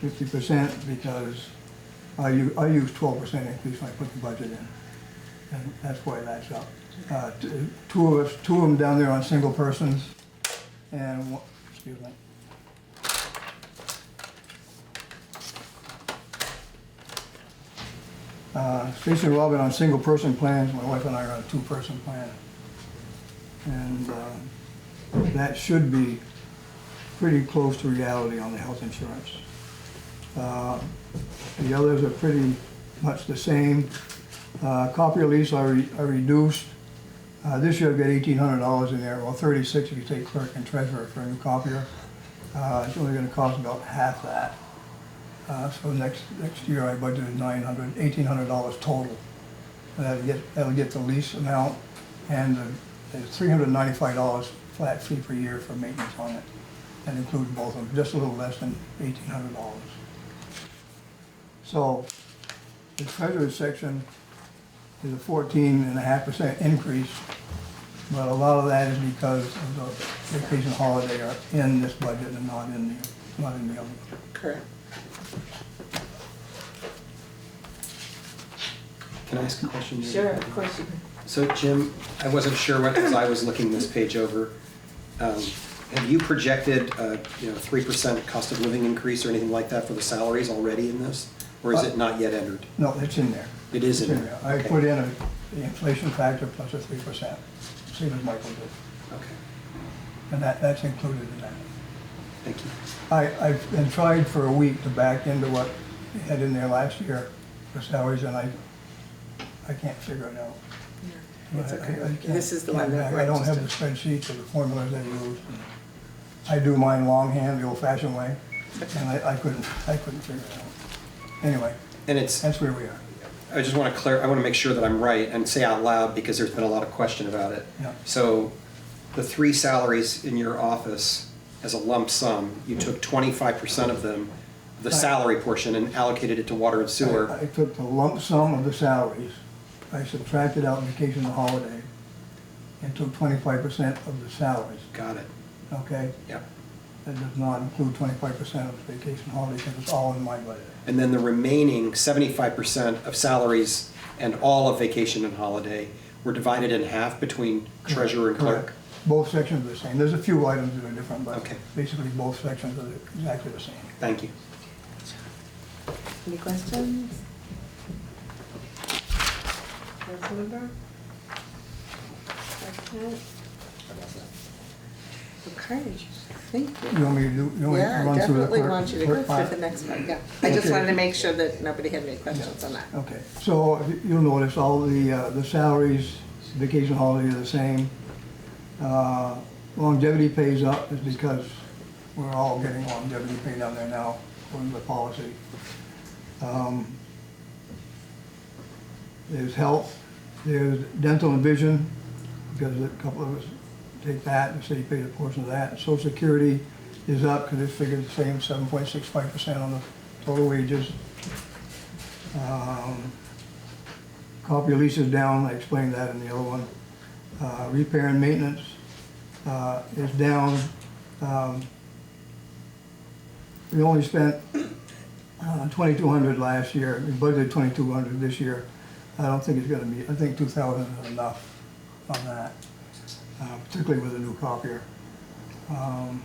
50% because I use 12% increase when I put the budget in, and that's why that's up. Two of them down there on single persons, and excuse me. Stacy and Robin on single person plans, my wife and I are on a 2-person plan. And that should be pretty close to reality on the health insurance. The others are pretty much the same. Copier lease I reduced. This year I've got $1,800 in there, well $36 if you take clerk and treasurer for a new copier. It's only gonna cost about half that. So next year I budgeted $1,800 total. That'll get the lease amount, and there's $395 flat fee per year for maintenance on it. That includes both of them, just a little less than $1,800. So the treasurer's section is a 14.5% increase, but a lot of that is because of the vacation holiday are in this budget and not in the other. Correct. Can I ask a question? Sure, of course you can. So Jim, I wasn't sure what, as I was looking this page over, have you projected, 3% cost of living increase or anything like that for the salaries already in this? Or is it not yet entered? No, it's in there. It is It's in there? I Okay. put in the inflation factor plus a 3%, same as Michael did. Okay, And that's included in that. thank you. I've been tried for a week to back into what they had in there last year for salaries, and I can't figure it out. It's I okay. can't- This is the one that I don't have the registered. spreadsheets or the formulas they use. I do mine longhand, the old-fashioned way, and I couldn't figure it out. Anyway, And it's, that's where we are. I just want to I want to make sure that I'm right and say out loud because there's been a lot of question about it. Yeah. So the 3 salaries in your office as a lump sum, you took 25% of them, the Right. salary portion, and allocated it to water and sewer. I took the lump sum of the salaries, I subtracted out vacation and holiday, and took 25% of the salaries, Got it. okay? Yep. That does not include 25% of the vacation and holiday, because it's all in my budget. And then the remaining 75% of salaries and all of vacation and holiday were divided in half between treasurer and clerk? Correct. Both sections are the same. There's a few items that are different, but Okay. basically both sections are exactly the same. Thank you. Any questions? Councilmember? Second. Okay, thank you. You want me to do, you want me to Yeah, I run through the definitely clerk? want you to go clerk through file? the next part, yeah. I just Okay. wanted to make sure that nobody had any questions on that. Okay, so you'll notice all the salaries, vacation holiday are the same. Longevity pays up is because we're all getting longevity pay down there now, according to the policy. There's health, there's dental and vision, because a couple of us take that, the city pays a portion of that. Social Security is up because it's figured the same, 7.65% on the total wages. Copy of lease is down, I explained that in the other one. Repair and maintenance is down. We only spent 2,200 last year, we budgeted 2,200 this year. I don't think it's gonna be, I think 2,000 is enough on that, particularly with a new copier. And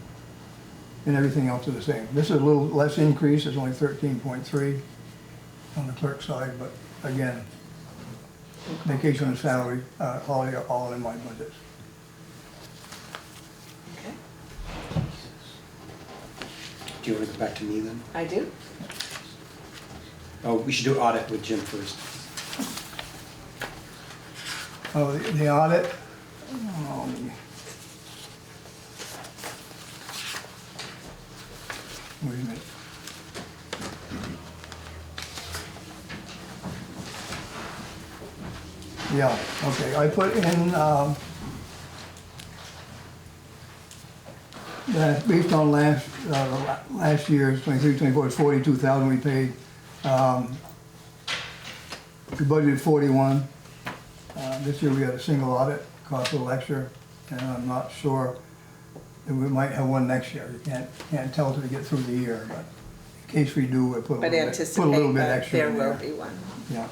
everything else is the same. This is a little less increase, it's only 13.3 on the clerk side, but again, vacation and salary, holiday are all in my budgets. Okay, Do you want to go back to me then? I do. Oh, we should do audit with Jim first. Oh, the audit, wait a minute. Yeah, okay, I put in, that based on last year's 23, 24, it's 42,000 we paid. We budgeted 41. This year we had a single audit, cost a little extra, and I'm not sure that we might have one next year. You can't tell till we get through the year, but in case we do, we put a But little bit anticipate that extra there in will there. be one. Yeah,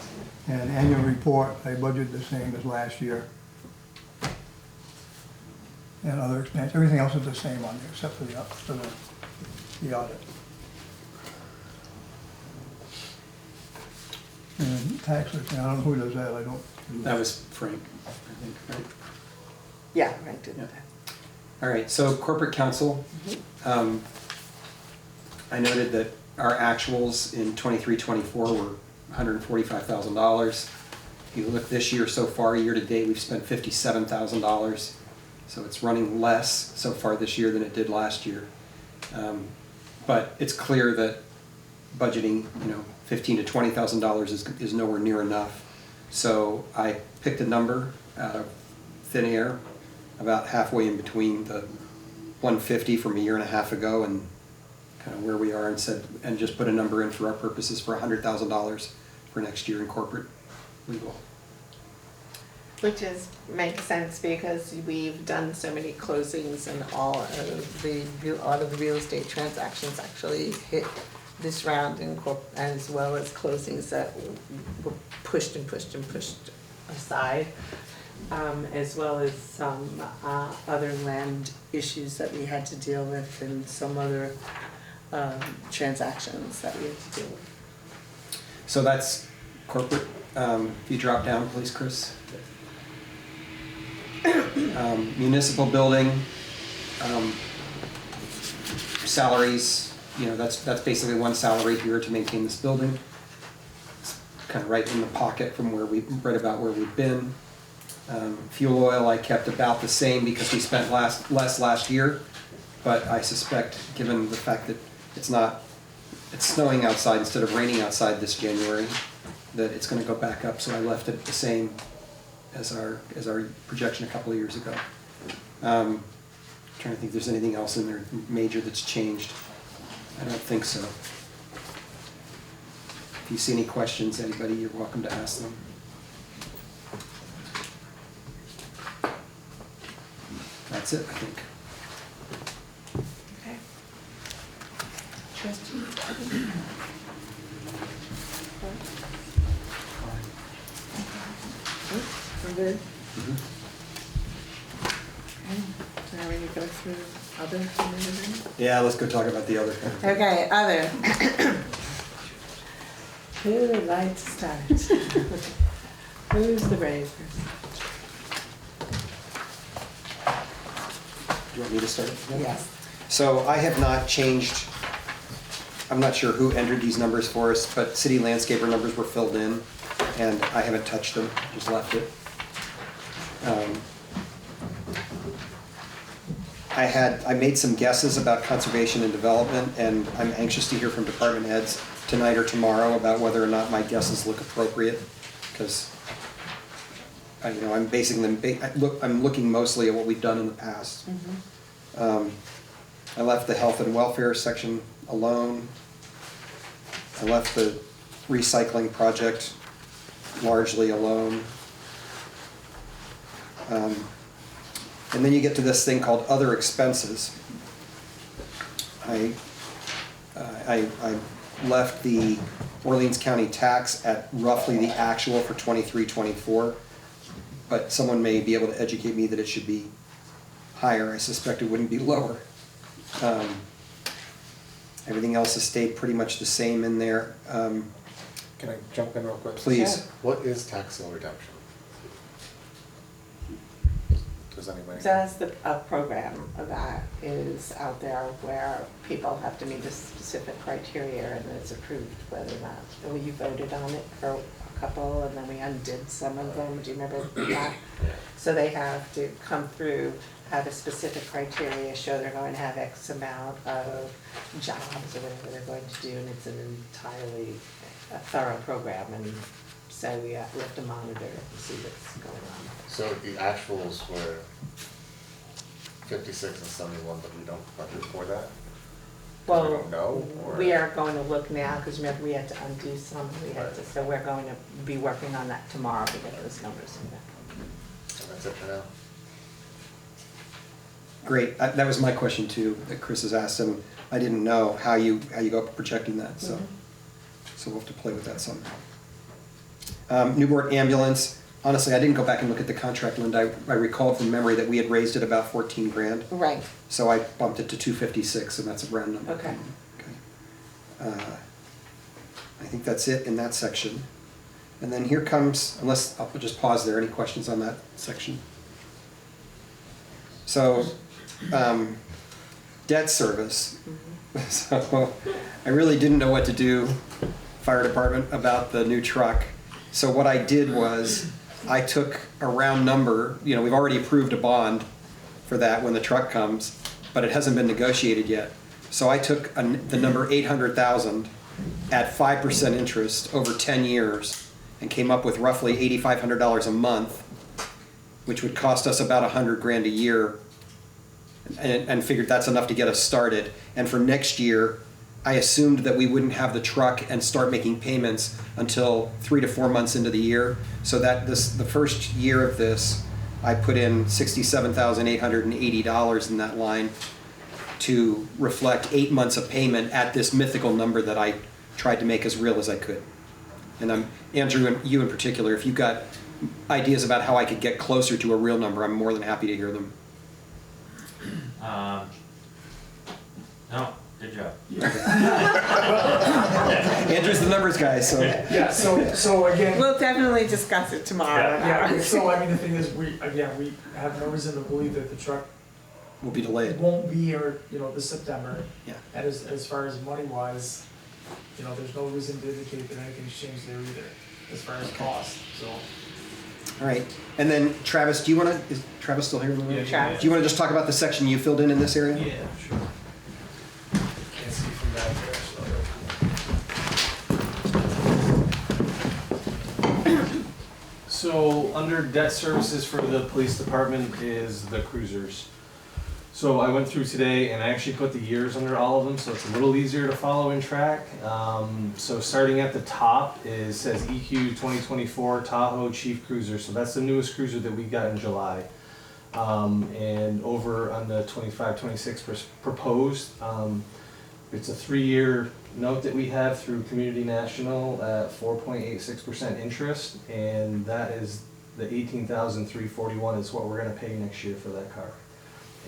and annual report, I budgeted the same as last year. And other expense, everything else is the same on there, except for the audit. And tax return, I don't know who does that, I don't do That was Frank, I think, right? Yeah, right, did Yeah. that. All right, so corporate counsel, I noted that our actuals in 23-24 were $145,000. If you look this year so far, year to date, we've spent $57,000. So it's running less so far this year than it did last year. But it's clear that budgeting, $15,000 to $20,000 is nowhere near enough. So I picked a number out of thin air, about halfway in between the 150 from a year and a half ago and kind of where we are, and just put a number in for our purposes for $100,000 for next year in corporate legal. Which makes sense because we've done so many closings and all of the real estate transactions actually hit this round as well as closings that were pushed aside, as well as some other land issues that we had to deal with and some other transactions that we had to deal with. So that's corporate. If you drop down, please, Chris. Municipal building, salaries, that's basically one salary here to maintain this building. It's kind of right in the pocket from right about where we've been. Fuel oil I kept about the same because we spent less last year, but I suspect, given the fact that it's snowing outside instead of raining outside this January, that it's going to go back up, so I left it the same as our projection a couple of years ago. Trying to think if there's anything else in there major that's changed. I don't think so. If you see any questions, anybody, you're welcome to ask them. That's it, I think. Okay. Trustee? We're good? Okay, so now we need to go through other things. Yeah, let's go talk about the other kind of. Okay, other. Who would like to start? Who's the brave person? you want me to start? Yes. So I have not changed, I'm not sure who entered these numbers for us, but city landscaper numbers were filled in, and I haven't touched them, just left it. I made some guesses about conservation and development, and I'm anxious to hear from department heads tonight or tomorrow about whether or not my guesses look appropriate, because I'm basing them, I'm looking mostly at what we've done in the past. I left the health and welfare section alone. I left the recycling project largely alone. And then you get to this thing called other expenses. I left the Orleans County tax at roughly the actual for 23-24, but someone may be able to educate me that it should be higher. I suspect it wouldn't be lower. Everything else has stayed pretty much the same in there. Can I jump in real quick? Please. Sure. What is tax sale redemption? Does anybody? There's a program that is out there where people have to meet a specific criteria and it's approved whether or not. You voted on it for a couple and then we undid some of them. Do you remember that? So they have to come through, have a specific criteria, show they're going to have X amount of jobs or whatever they're going to do, and it's an entirely thorough program, and so we have to monitor and see what's going on. So the actuals were 56 and 71, but we don't budget for that? Well, We don't know, or? we are going to look now, because remember, we had to undo some, so we're going to be working on that tomorrow to get those numbers in there. And that's it for now? Great, that was my question too, that Chris has asked, and I didn't know how you go up projecting that, so we'll have to play with that some. Newport ambulance, honestly, I didn't go back and look at the contract, Linda. I recalled from memory that we had raised it about 14 grand. Right. So I bumped it to 256, and that's a round number. Okay. I think that's it in that section. And then here comes, unless, I'll just pause there, any questions on that section? So, debt service. So, I really didn't know what to do, fire department, about the new truck. So what I did was, I took a round number, we've already approved a bond for that when the truck comes, but it hasn't been negotiated yet. So I took the number 800,000 at 5% interest over 10 years and came up with roughly $8,500 a month, which would cost us about 100 grand a year, and figured that's enough to get us started. And for next year, I assumed that we wouldn't have the truck and start making payments until 3 to 4 months into the year. So that the first year of this, I put in $67,880 in that line to reflect 8 months of payment at this mythical number that I tried to make as real as I could. And Andrew, and you in particular, if you've got ideas about how I could get closer to a real number, I'm more than happy to hear them. No, good job. Andrew's the numbers guy, so. Yeah, so again, We'll definitely discuss it tomorrow. yeah, so I mean, the thing is, we have no reason to believe that the truck Will be delayed. won't be here, this September. Yeah. And as far as money wise, there's no reason to indicate that anything's changed there either, as far as cost, so. All right, and then Travis, is Travis still here in the room? Yeah, Travis. Do you want to just talk about the section you filled in this area? Yeah, sure. Can't see from back there, so under debt services for the police department is the cruisers. So I went through today and I actually put the years under all of them, so it's a little easier to follow and track. So starting at the top says EQ 2024 Tahoe Chief Cruiser, so that's the newest cruiser that we got in July. And over on the 25-26 proposed, it's a 3-year note that we have through Community National at 4.86% interest, and that is the $18,341 is what we're gonna pay next year for that car.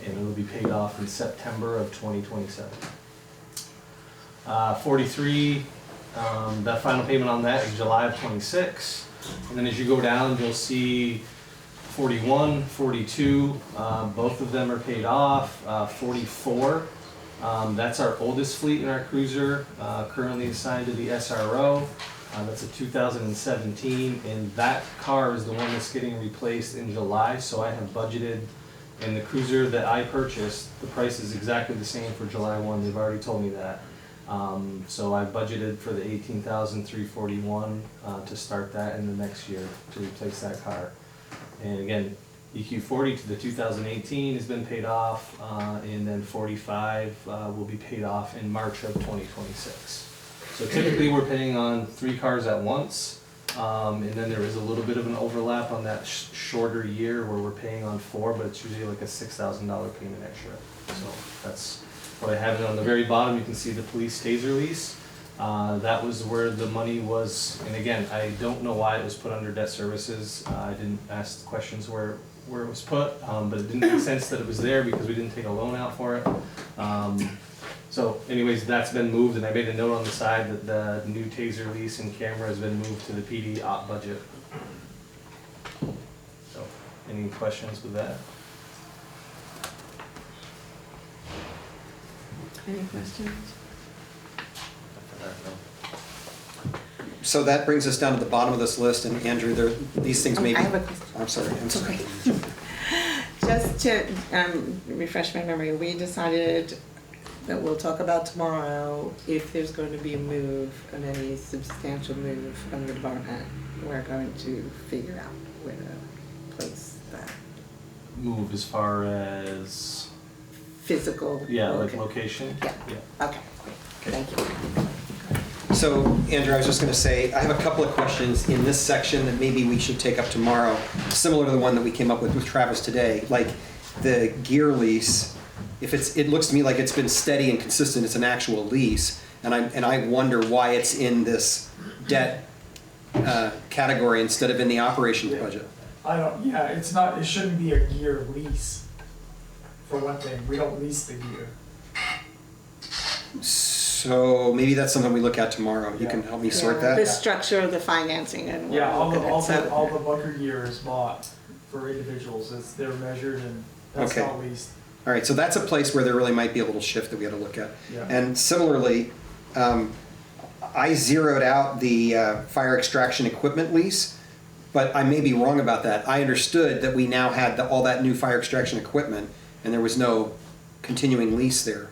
And it'll be paid off in September of 2027. 43, that final payment on that is July of 26. And then as you go down, you'll see 41, 42, both of them are paid off. 44, that's our oldest fleet in our cruiser, currently assigned to the SRO. That's a 2017, and that car is the one that's getting replaced in July, so I have budgeted, and the cruiser that I purchased, the price is exactly the same for July 1, they've already told me that. So I budgeted for the 18,341 to start that in the next year to replace that car. And again, EQ40 to the 2018 has been paid off, and then 45 will be paid off in March of 2026. So typically we're paying on 3 cars at once, and then there is a little bit of an overlap on that shorter year where we're paying on 4, but it's usually like a $6,000 payment extra. So that's what I have. And on the very bottom, you can see the police taser lease. That was where the money was, and again, I don't know why it was put under debt services. I didn't ask questions where it was put, but it didn't make sense that it was there because we didn't take a loan out for it. So anyways, that's been moved, and I made a note on the side that the new taser lease and camera has been moved to the PD op budget. So, any questions with that? Any questions? So that brings us down to the bottom of this list, and Andrew, these things may be. I have a question. I'm sorry, I'm sorry. Okay. Just to refresh my memory, we decided that we'll talk about tomorrow if there's going to be a move, and any substantial move from the department. We're going to figure out where to place that Move as far as, physical. yeah, like location? Yeah. Okay, thank you. So, Andrew, I was just gonna say, I have a couple of questions in this section that maybe we should take up tomorrow, similar to the one that we came up with Travis today, like the gear lease. If it looks to me like it's been steady and consistent, it's an actual lease, and I wonder why it's in this debt category instead of in the operations budget. It's not, it shouldn't be a gear lease, for one thing, we don't lease the gear. So maybe that's something we look at tomorrow. You can help me sort The that? structure of the financing and. Yeah, all we'll look at the that. bunker gear is bought for individuals, they're measured and that's Okay. not leased. All right, so that's a place where there really might be a little shift that we ought to look at. Yeah. And similarly, I zeroed out the fire extraction equipment lease, but I may be wrong about that. I understood that we now had all that new fire extraction equipment, and there was no continuing lease there.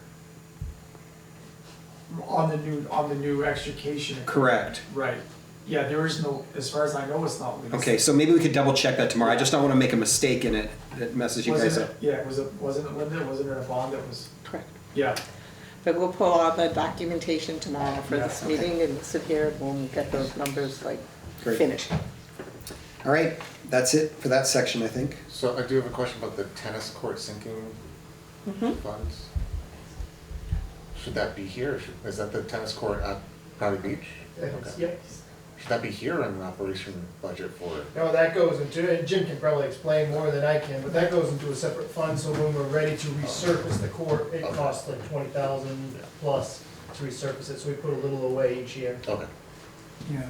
On the new extrication. Correct. Right, yeah, there is no, as far as I know, it's not leased. Okay, so maybe we could double check that tomorrow. I just don't want to make a mistake in it that messes you guys up. Wasn't it Linda, wasn't it a bond that was, Correct. yeah, But we'll pull all the documentation tomorrow for Yeah, this okay. meeting and sit here and we'll get those numbers like Great. finished. All right, that's it for that section, I think. So I do have a question about the tennis court sinking funds. Should that be here? Is that the tennis court at Valley Beach? Okay. Yep. Should that be here in the operation budget for it? No, that goes into, and Jim can probably explain more than I can, but that goes into a separate fund, so when we're ready to resurface the court, it costs like 20,000 plus to resurface it, so we put a little away each year. Okay.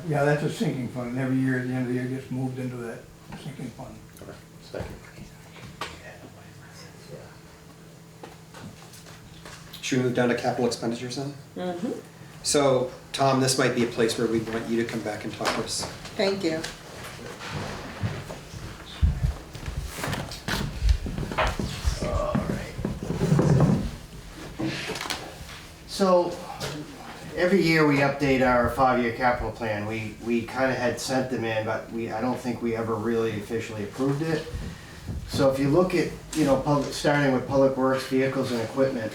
Yeah, that's a sinking fund, and every year, at the end of the year, it gets moved into that sinking fund. Okay. Thank you. Should we move down to capital expenditures then? Mm-hmm. So, Tom, this might be a place where we'd want you to come back and talk to us. Thank you. So, every year we update our 5-year capital plan. We kind of had sent them in, but I don't think we ever really officially approved it. So if you look at, starting with public works, vehicles and equipment,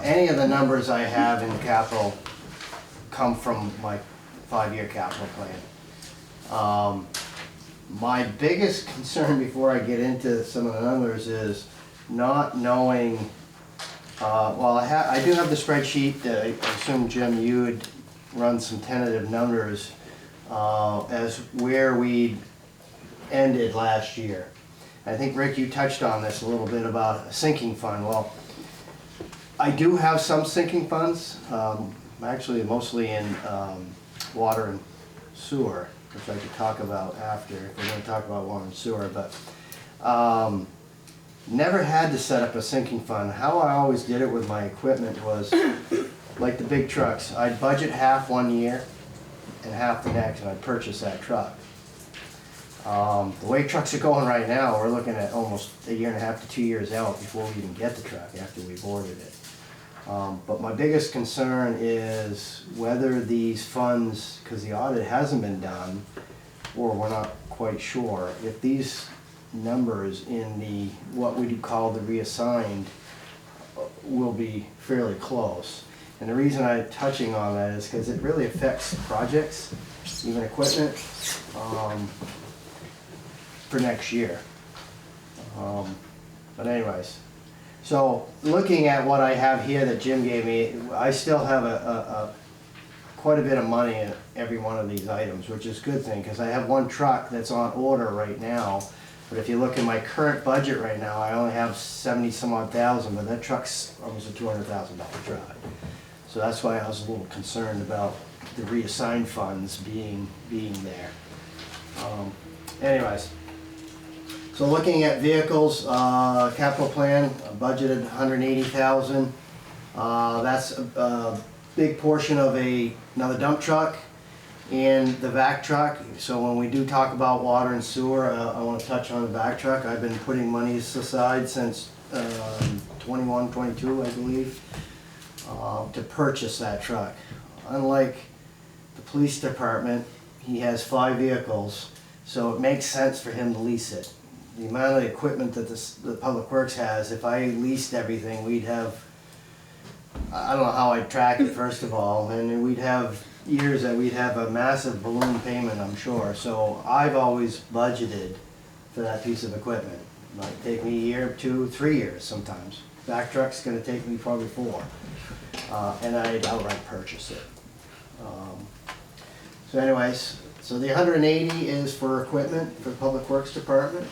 any of the numbers I have in capital come from my 5-year capital plan. My biggest concern before I get into some of the numbers is not knowing, I do have the spreadsheet that I assume, Jim, you would run some tentative numbers as where we ended last year. I think, Rick, you touched on this a little bit about a sinking fund. Well, I do have some sinking funds, actually mostly in water and sewer, which I could talk about after, if we're going to talk about water and sewer. But Never had to set up a sinking fund. How I always did it with my equipment was, like the big trucks, I'd budget half one year and half the next, and I'd purchase that truck. The way trucks are going right now, we're looking at almost a year and a half to 2 years out before we even get the truck after we've ordered it. But my biggest concern is whether these funds, because the audit hasn't been done, or we're not quite sure, if these numbers in the, what we call the reassigned, will be fairly close. And the reason I'm touching on that is because it really affects projects, even equipment, for next year. But anyways, so looking at what I have here that Jim gave me, I still have quite a bit of money in every one of these items, which is a good thing, because I have one truck that's on order right now. But if you look at my current budget right now, I only have 70 some odd thousand, but that truck's almost a $200,000 truck. So that's why I was a little concerned about the reassigned funds being there. Anyways, so looking at vehicles, capital plan, budgeted 180,000. That's a big portion of another dump truck and the vac truck. So when we do talk about water and sewer, I want to touch on the vac truck. I've been putting monies aside since 21, 22, I believe, to purchase that truck. Unlike the police department, he has 5 vehicles, so it makes sense for him to lease it. The amount of equipment that the Public Works has, if I leased everything, we'd have, I don't know how I'd track it first of all, and we'd have years that we'd have a massive balloon payment, I'm sure. So I've always budgeted for that piece of equipment. It might take me a year, 2, 3 years sometimes. Vac truck's gonna take me probably 4. And I'd outright purchase it. So anyways, so the 180 is for equipment for the Public Works Department.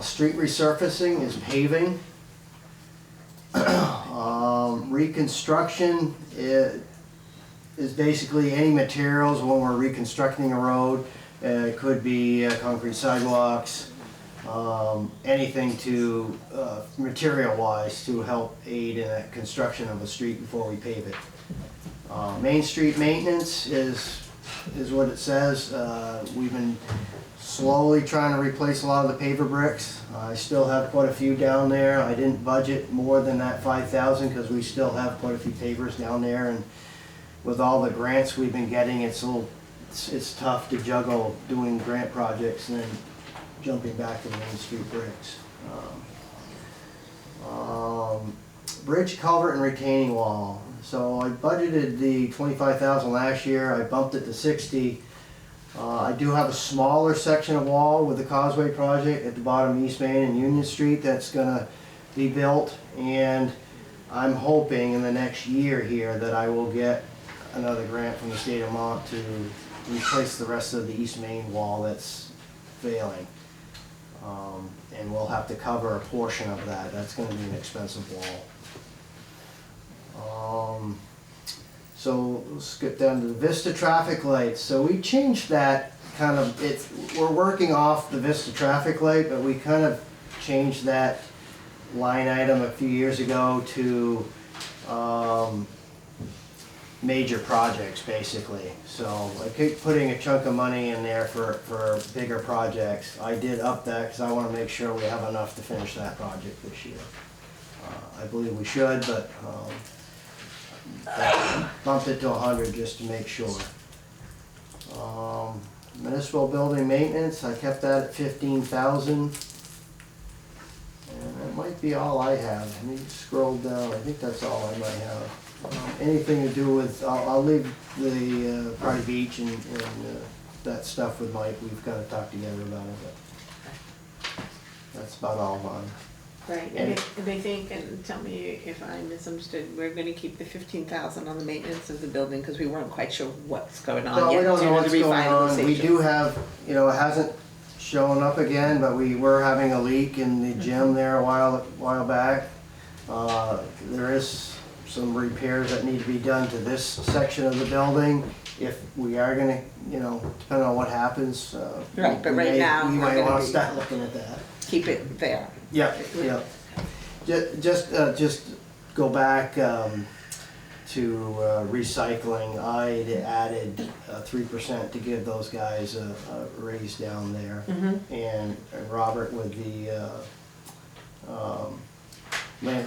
Street resurfacing is paving. Reconstruction is basically any materials when we're reconstructing a road. It could be concrete sidewalks, anything to, material-wise, to help aid in the construction of a street before we pave it. Main Street maintenance is what it says. We've been slowly trying to replace a lot of the paver bricks. I still have quite a few down there. I didn't budget more than that 5,000 because we still have quite a few pavers down there, and with all the grants we've been getting, it's tough to juggle doing grant projects and then jumping back to Main Street bricks. Bridge, culvert, and retaining wall. So I budgeted the 25,000 last year. I bumped it to 60. I do have a smaller section of wall with the Causeway project at the bottom of East Main and Union Street that's gonna be built, and I'm hoping in the next year here that I will get another grant from the state of Vermont to replace the rest of the East Main wall that's failing. And we'll have to cover a portion of that. That's gonna be an expensive wall. So let's get down to the Vista traffic lights. So we changed that kind of, we're working off the Vista traffic light, but we kind of changed that line item a few years ago to major projects, basically. So I keep putting a chunk of money in there for bigger projects. I did up that because I want to make sure we have enough to finish that project this year. I believe we should, but bumped it to 100 just to make sure. Municipal building maintenance, I kept that at 15,000. And that might be all I have. Let me scroll down. I think that's all I might have. Anything to do with, I'll leave the Party Beach and that stuff with Mike. We've got to talk together about it, but that's about all mine. Right, and they think, and tell me if I misunderstood, we're gonna keep the 15,000 on the maintenance of the building because we weren't quite sure what's going on Well, yet. we don't know due to what's the going on. We revitalization. do have, it hasn't shown up again, but we were having a leak in the gym there a while back. There is some repairs that need to be done to this section of the building. If we are gonna, you know, depending on what happens, Right, but we right may- now, we we're might gonna wanna be- start looking at that. Keep it there. Yeah, yeah. Just go back to recycling. I'd added 3% to give those guys a raise down there. And Robert with the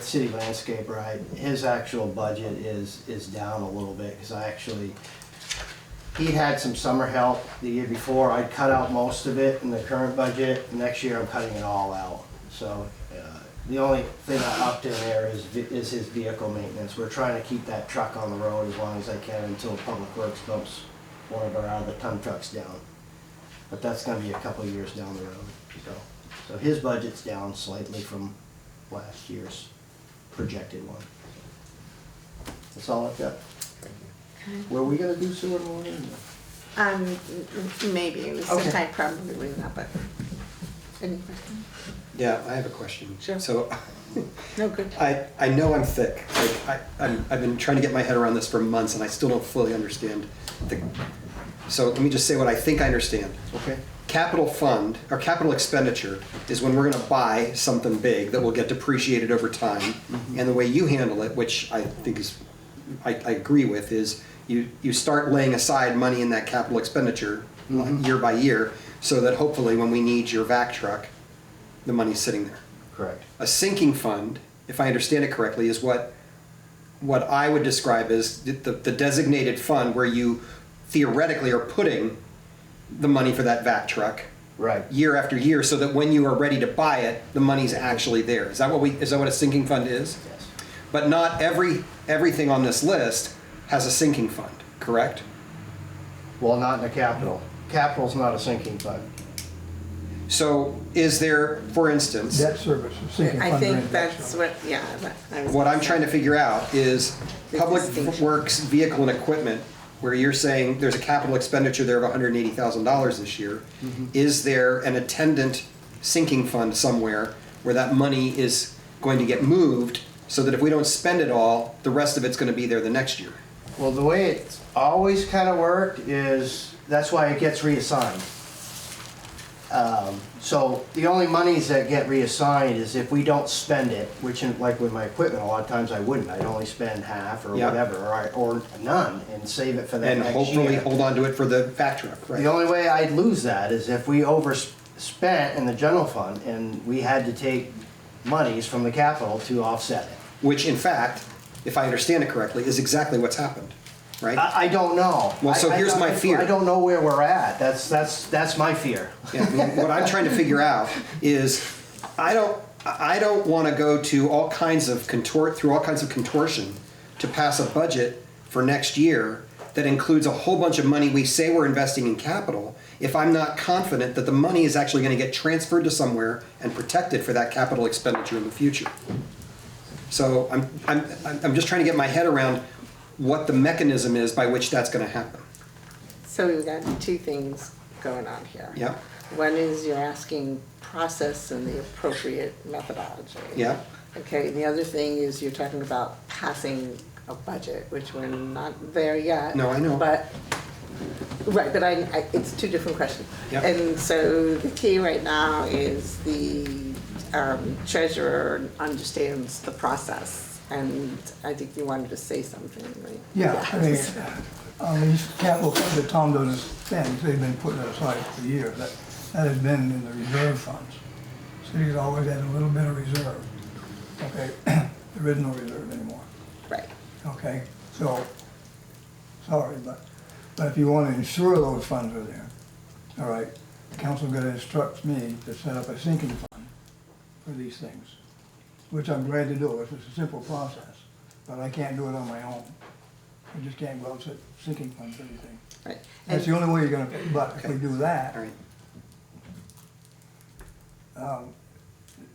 city landscaper, his actual budget is down a little bit, because he had some summer help the year before. I'd cut out most of it in the current budget. Next year, I'm cutting it all out. So the only thing I upped in there is his vehicle maintenance. We're trying to keep that truck on the road as long as I can until Public Works dumps one of our other ton trucks down. But that's gonna be a couple years down the road, so his budget's down slightly from last year's projected one. That's all I've got. Were we gonna do sewer and water? Maybe, Okay. sometime probably not, but, any questions? Yeah, I have a question. Sure. So, No, good. I know I'm thick. Like, I've been trying to get my head around this for months, and I still don't fully understand. So let me just say what I think I understand. Okay. Capital fund, or capital expenditure, is when we're gonna buy something big that will get depreciated over time. And the way you handle it, which I think is, I agree with, is you start laying aside money in that capital expenditure year by year, so that hopefully when we need your vac truck, the money's sitting there. Correct. A sinking fund, if I understand it correctly, is what I would describe as the designated fund where you theoretically are putting the money for that vac truck Right. year after year, so that when you are ready to buy it, the money's actually there. Is that what a sinking fund is? Yes. But not everything on this list has a sinking fund, correct? Well, not in the capital. Capital's not a sinking fund. So is there, for instance, Debt service, sinking I fund think drains debt that's service. what, yeah. I was what I'm gonna trying to say. figure out is The Public distinction. Works vehicle and equipment, where you're saying there's a capital expenditure there of $180,000 this year. Is there an attendant sinking fund somewhere where that money is going to get moved, so that if we don't spend it all, the rest of it's gonna be there the next year? Well, the way it's always kind of worked is, that's why it gets reassigned. So the only monies that get reassigned is if we don't spend it, which like with my equipment, a lot of times I wouldn't. I'd only spend half or Yeah. whatever, or none, and save it for the And next hopefully year. hold on to it for the vac truck, The right? only way I'd lose that is if we overspent in the general fund and we had to take monies from the capital to offset it. Which in fact, if I understand it correctly, is exactly what's happened, right? I don't know. Well, so here's my fear. I don't know where we're at. That's my fear. Yeah, what I'm trying to figure out is, I don't want to go to all kinds of contortion to pass a budget for next year that includes a whole bunch of money we say we're investing in capital, if I'm not confident that the money is actually going to get transferred to somewhere and protected for that capital expenditure in the future. So I'm just trying to get my head around what the mechanism is by which that's going to happen. So we've got two things going on here. Yeah, One is you're asking process and the appropriate methodology. yeah. Okay, the other thing is you're talking about passing a budget, which we're not there yet. No, I know. But, right, but it's two different questions. Yep. And so the key right now is the treasurer understands the process. And I think you wanted to say something, right? Yeah, I mean, these capital funds that Tom doesn't spend, they've been putting it aside for years. That has been in the reserve funds. City's always had a little bit of reserve. Okay, there is no reserve anymore. Right. Okay, so, sorry, but if you want to ensure those funds are there, all right, the council gonna instruct me to set up a sinking fund for these things, which I'm glad to do. It's a simple process, but I can't do it on my own. I just can't go out and set sinking funds for anything. Right. That's the only way you're gonna, but if we do that, All right.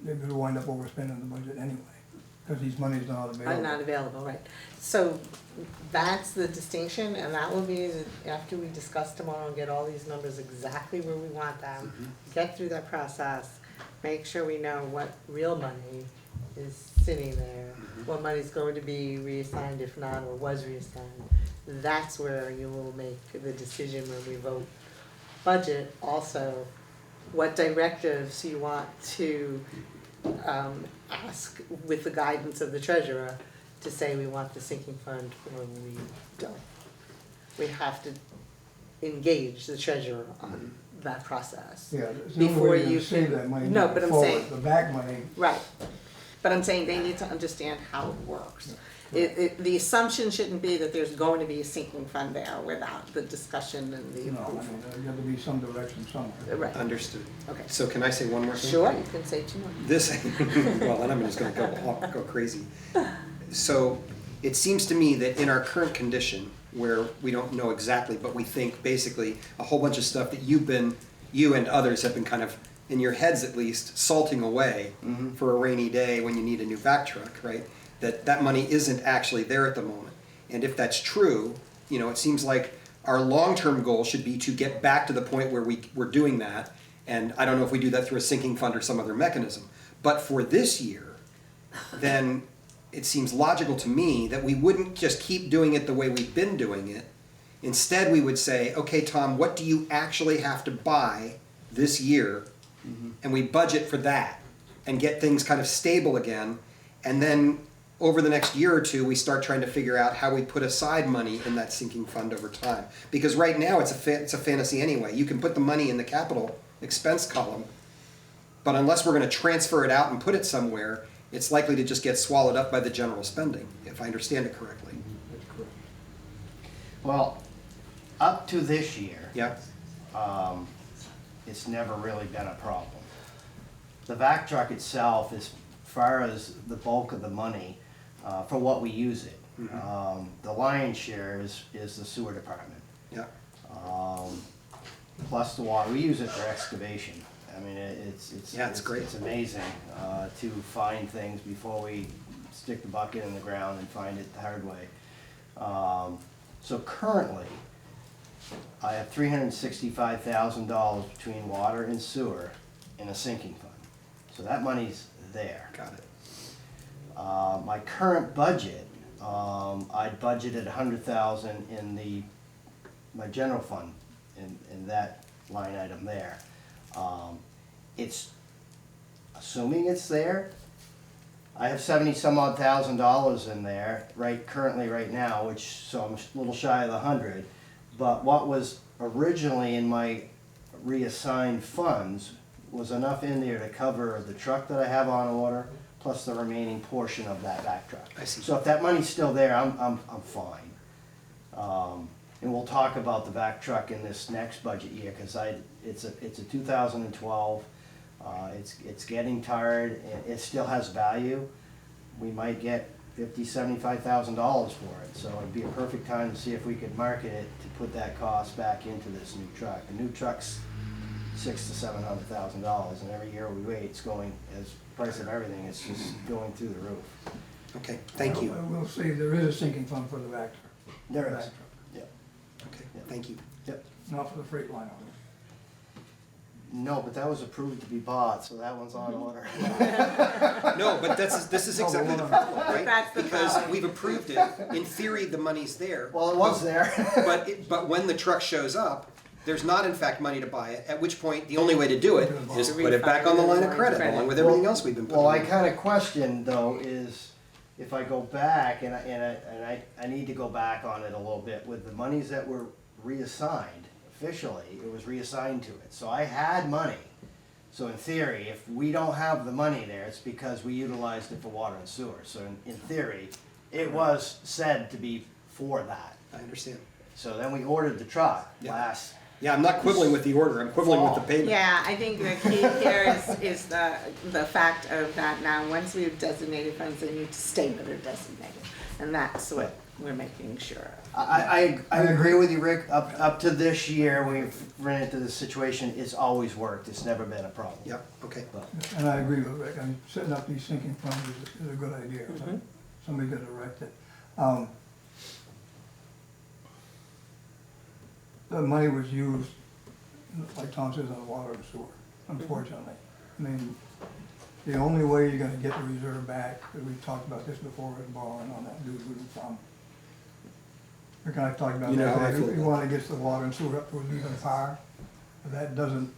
they're gonna wind up overspending the budget anyway, because these monies not Are available. not available, right. So that's the distinction, and that will be, after we discuss tomorrow and get all these numbers exactly where we want them, get through that process, make sure we know what real money is sitting there, what money's going to be reassigned if not, or was reassigned. That's where you will make the decision when we vote budget. Also, what directives you want to ask with the guidance of the treasurer to say we want the sinking fund or we don't. We have to engage the treasurer on that process. Yeah, there's no Before way you to save can- that money No, moving but I'm forward. saying- The back money, Right, but I'm saying they need to understand how it works. The assumption shouldn't be that there's going to be a sinking fund there without the discussion and the you know, I approval. mean, there's got to be some direction somewhere. Right, Understood. okay. So can I say one more thing? Sure, you can say two more. This, well, then I'm just gonna go crazy. So it seems to me that in our current condition, where we don't know exactly, but we think basically a whole bunch of stuff that you and others have been kind of, in your heads at least, salting away for a rainy day when you need a new vac truck, right? That money isn't actually there at the moment. And if that's true, you know, it seems like our long-term goal should be to get back to the point where we're doing that. And I don't know if we do that through a sinking fund or some other mechanism. But for this year, then it seems logical to me that we wouldn't just keep doing it the way we've been doing it. Instead, we would say, okay, Tom, what do you actually have to buy this year? And we budget for that and get things kind of stable again. And then over the next year or two, we start trying to figure out how we put aside money in that sinking fund over time. Because right now, it's a fantasy anyway. You can put the money in the capital expense column, but unless we're gonna transfer it out and put it somewhere, it's likely to just get swallowed up by the general spending, if I understand it correctly. Well, up to this year, Yeah? it's never really been a problem. The vac truck itself, as far as the bulk of the money, for what we use it, the lion's share is the sewer department. Yeah. Plus the water, we use it for excavation. I mean, Yeah, it's great. It's amazing to find things before we stick the bucket in the ground and find it the hard way. So currently, I have $365,000 between water and sewer in a sinking fund. So that money's there. Got it. My current budget, I budgeted $100,000 in my general fund, in that line item there. It's, assuming it's there, I have 70-some odd $1,000 in there, currently right now, so I'm a little shy of the 100. But what was originally in my reassigned funds was enough in there to cover the truck that I have on order, plus the remaining portion of that vac truck. I see. So if that money's still there, I'm fine. And we'll talk about the vac truck in this next budget year, because it's a 2012. It's getting tired. It still has value. We might get $50,000-$75,000 for it. So it'd be a perfect time to see if we could market it to put that cost back into this new truck. The new truck's $600,000 to $700,000, and every year we wait, it's going, as price of everything, it's just going through the roof. Okay, thank you. We'll see, there is a sinking fund for the vac truck. There Vac is. truck, Yep. Okay, thank you. Yep. not for the freight line. No, but that was approved to be bought, so that one's on order. No, but this is exactly the problem, right? That's the Because problem. we've approved it, in theory, the money's there. Well, it was there. But when the truck shows up, there's not in fact money to buy it, at which point, the only way to do it is put it back on the line of credit, along with everything else we've been putting. Well, I in. kinda question though is, if I go back, and I need to go back on it a little bit, with the monies that were reassigned, officially, it was reassigned to it, so I had money. So in theory, if we don't have the money there, it's because we utilized it for water and sewer, so in theory, it was said to be for that. I understand. So then we ordered the truck Yeah. last, Yeah, I'm not quibbling with the order, I'm quibbling with the payment. Yeah, I think the key here is the fact of that now, once we've designated funds, they need to stay where they're designated. And that's what we're making sure of. I agree with you, Rick. Up to this year, we've run into this situation. It's always worked. It's never been a problem. Yep, okay. And I agree with Rick, I mean, setting up these sinking funds is a good idea. Somebody got to direct it. The money was used, like Tom says, on water and sewer, unfortunately. I mean, the only way you're gonna get the reserve back, because we've talked about this before, is borrowing on that doo-doo fund. We're kind of talking about You know how I that, feel we about want to get the water and sewer up to an even par, but that doesn't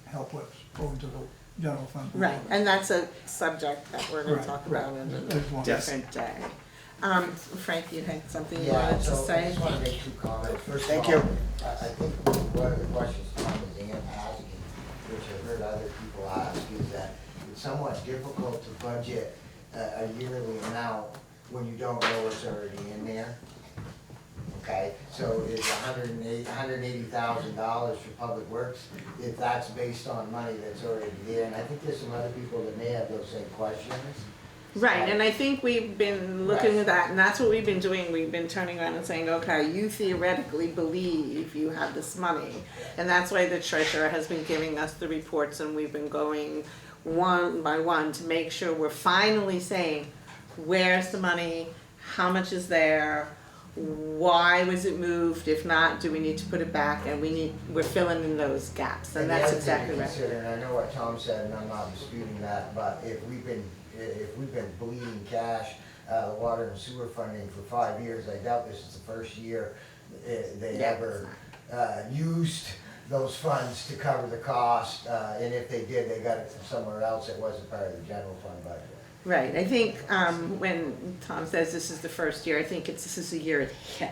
help what's going to the general fund. Right, and that's a subject that we're gonna Right, talk right. about in a I just want- Yes. different day. Frank, you had something you Yeah, wanted to so I say? just want to make two comments. First of Thank all, you. I think one of the questions Tom is asking, which I've heard other people ask, is that it's somewhat difficult to budget a yearly amount when you don't know what's already in there. Okay, so it's $180,000 for public works, if that's based on money that's already there. And I think there's some other people that may have those same questions. Right, and I think we've been looking Right. at that, and that's what we've been doing, we've been turning around and saying, okay, you theoretically believe you have this money. And that's why the treasurer has been giving us the reports, and we've been going one by one to make sure we're finally saying, where's the money, how much is there, why was it moved, if not, do we need to put it back, and we're filling in those gaps, and the that's other thing to exactly right. consider, and I know what Tom said, and I'm not disputing that, but if we've been bleeding cash, water and sewer funding for 5 years, I doubt this is the first year they Yeah. ever used those funds to cover the cost, and if they did, they got it from somewhere else that wasn't part of the general fund budget. Right, I think when Tom says this is the first year, I think this is the year it hit.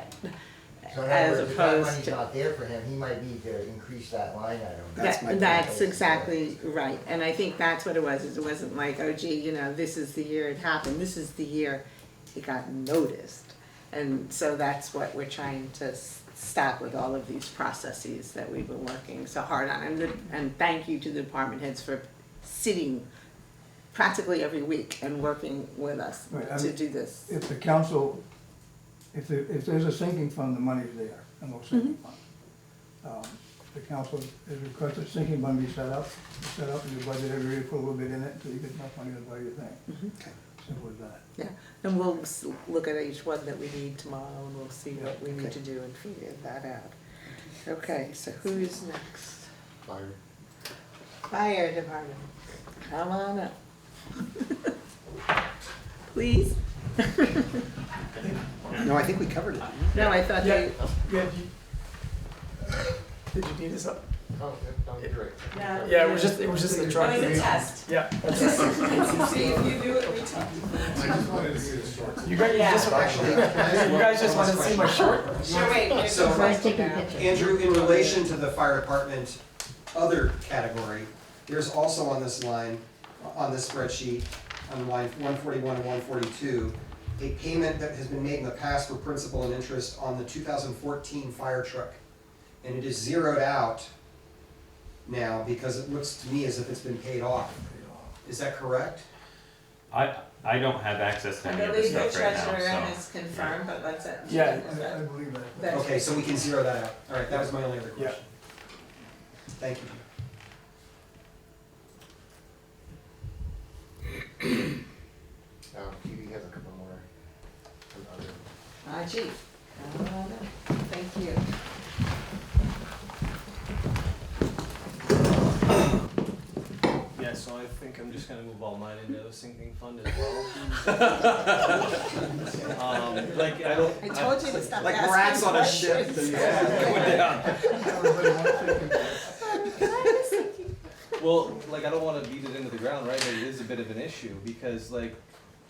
So in other As words, if that opposed money's to. not there for him, he might need to increase that line item. That's my That's exactly right, and I think that's what it was, is it wasn't like, oh gee, this is the year it happened, this is the year it got noticed. And so that's what we're trying to stop with all of these processes that we've been working so hard on. And thank you to the department heads for sitting practically every week and working with us Right, I to mean, do this. If the council, if there's a sinking fund, the money's there, a no sinking fund. The council is requested sinking fund be set up, and you budget every year, put a little bit in it until you get enough money to buy your thing. Simple as that. Yeah, and we'll look at each one that we need tomorrow, and we'll see what we need Okay. to do and figure that out. Okay, so who's next? Fire. Fire department, come on up. Please? No, I think we covered it. No, I thought they. Did you need us up? Oh, yeah, no, you're right. Yeah, it was just the truck. It was a test. Yeah, that's right. See if you do it, we talk. I just wanted to see the shorts. You guys Yeah. you guys just want to see my short? Sure, wait. So, Frank's taking pictures. Andrew, in relation to the fire department other category, there's also on this line, on this spreadsheet, on line 141 and 142, a payment that has been made in the past for principal and interest on the 2014 fire truck. And it is zeroed out now because it looks to me as if it's been paid off. Is that correct? I don't have access to I any of believe this the stuff right treasurer now, has confirmed, but let's. Yeah. I believe that. That's- Okay, so we can zero that out. All right, that was my only other Yeah. question. Thank you. TV has a couple more. Chief, come on up. Thank you. Yeah, so I think I'm just gonna move all mine into the sinking fund as well. Like, I don't. I told you to stop Like asking rats on a questions. ship. Going down. Well, like, I don't wanna beat it into the ground, right, but it is a bit of an issue, because like,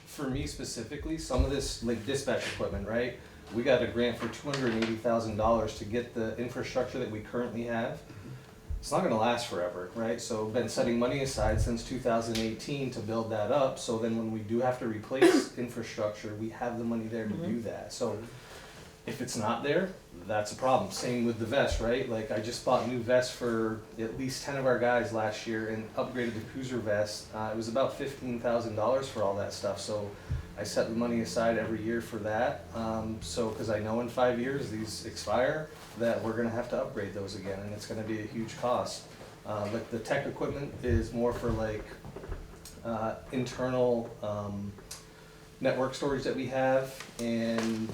for me specifically, some of this, like dispatch equipment, right? We got a grant for $280,000 to get the infrastructure that we currently have. It's not gonna last forever, right? So been setting money aside since 2018 to build that up, so then when we do have to replace infrastructure, we have the money there to do that. So if it's not there, that's a problem. Same with the vest, right? Like, I just bought new vests for at least 10 of our guys last year and upgraded the cruiser vest. It was about $15,000 for all that stuff, so I set the money aside every year for that. Because I know in 5 years these expire, that we're gonna have to upgrade those again, and it's gonna be a huge cost. Like, the tech equipment is more for like internal network storage that we have, and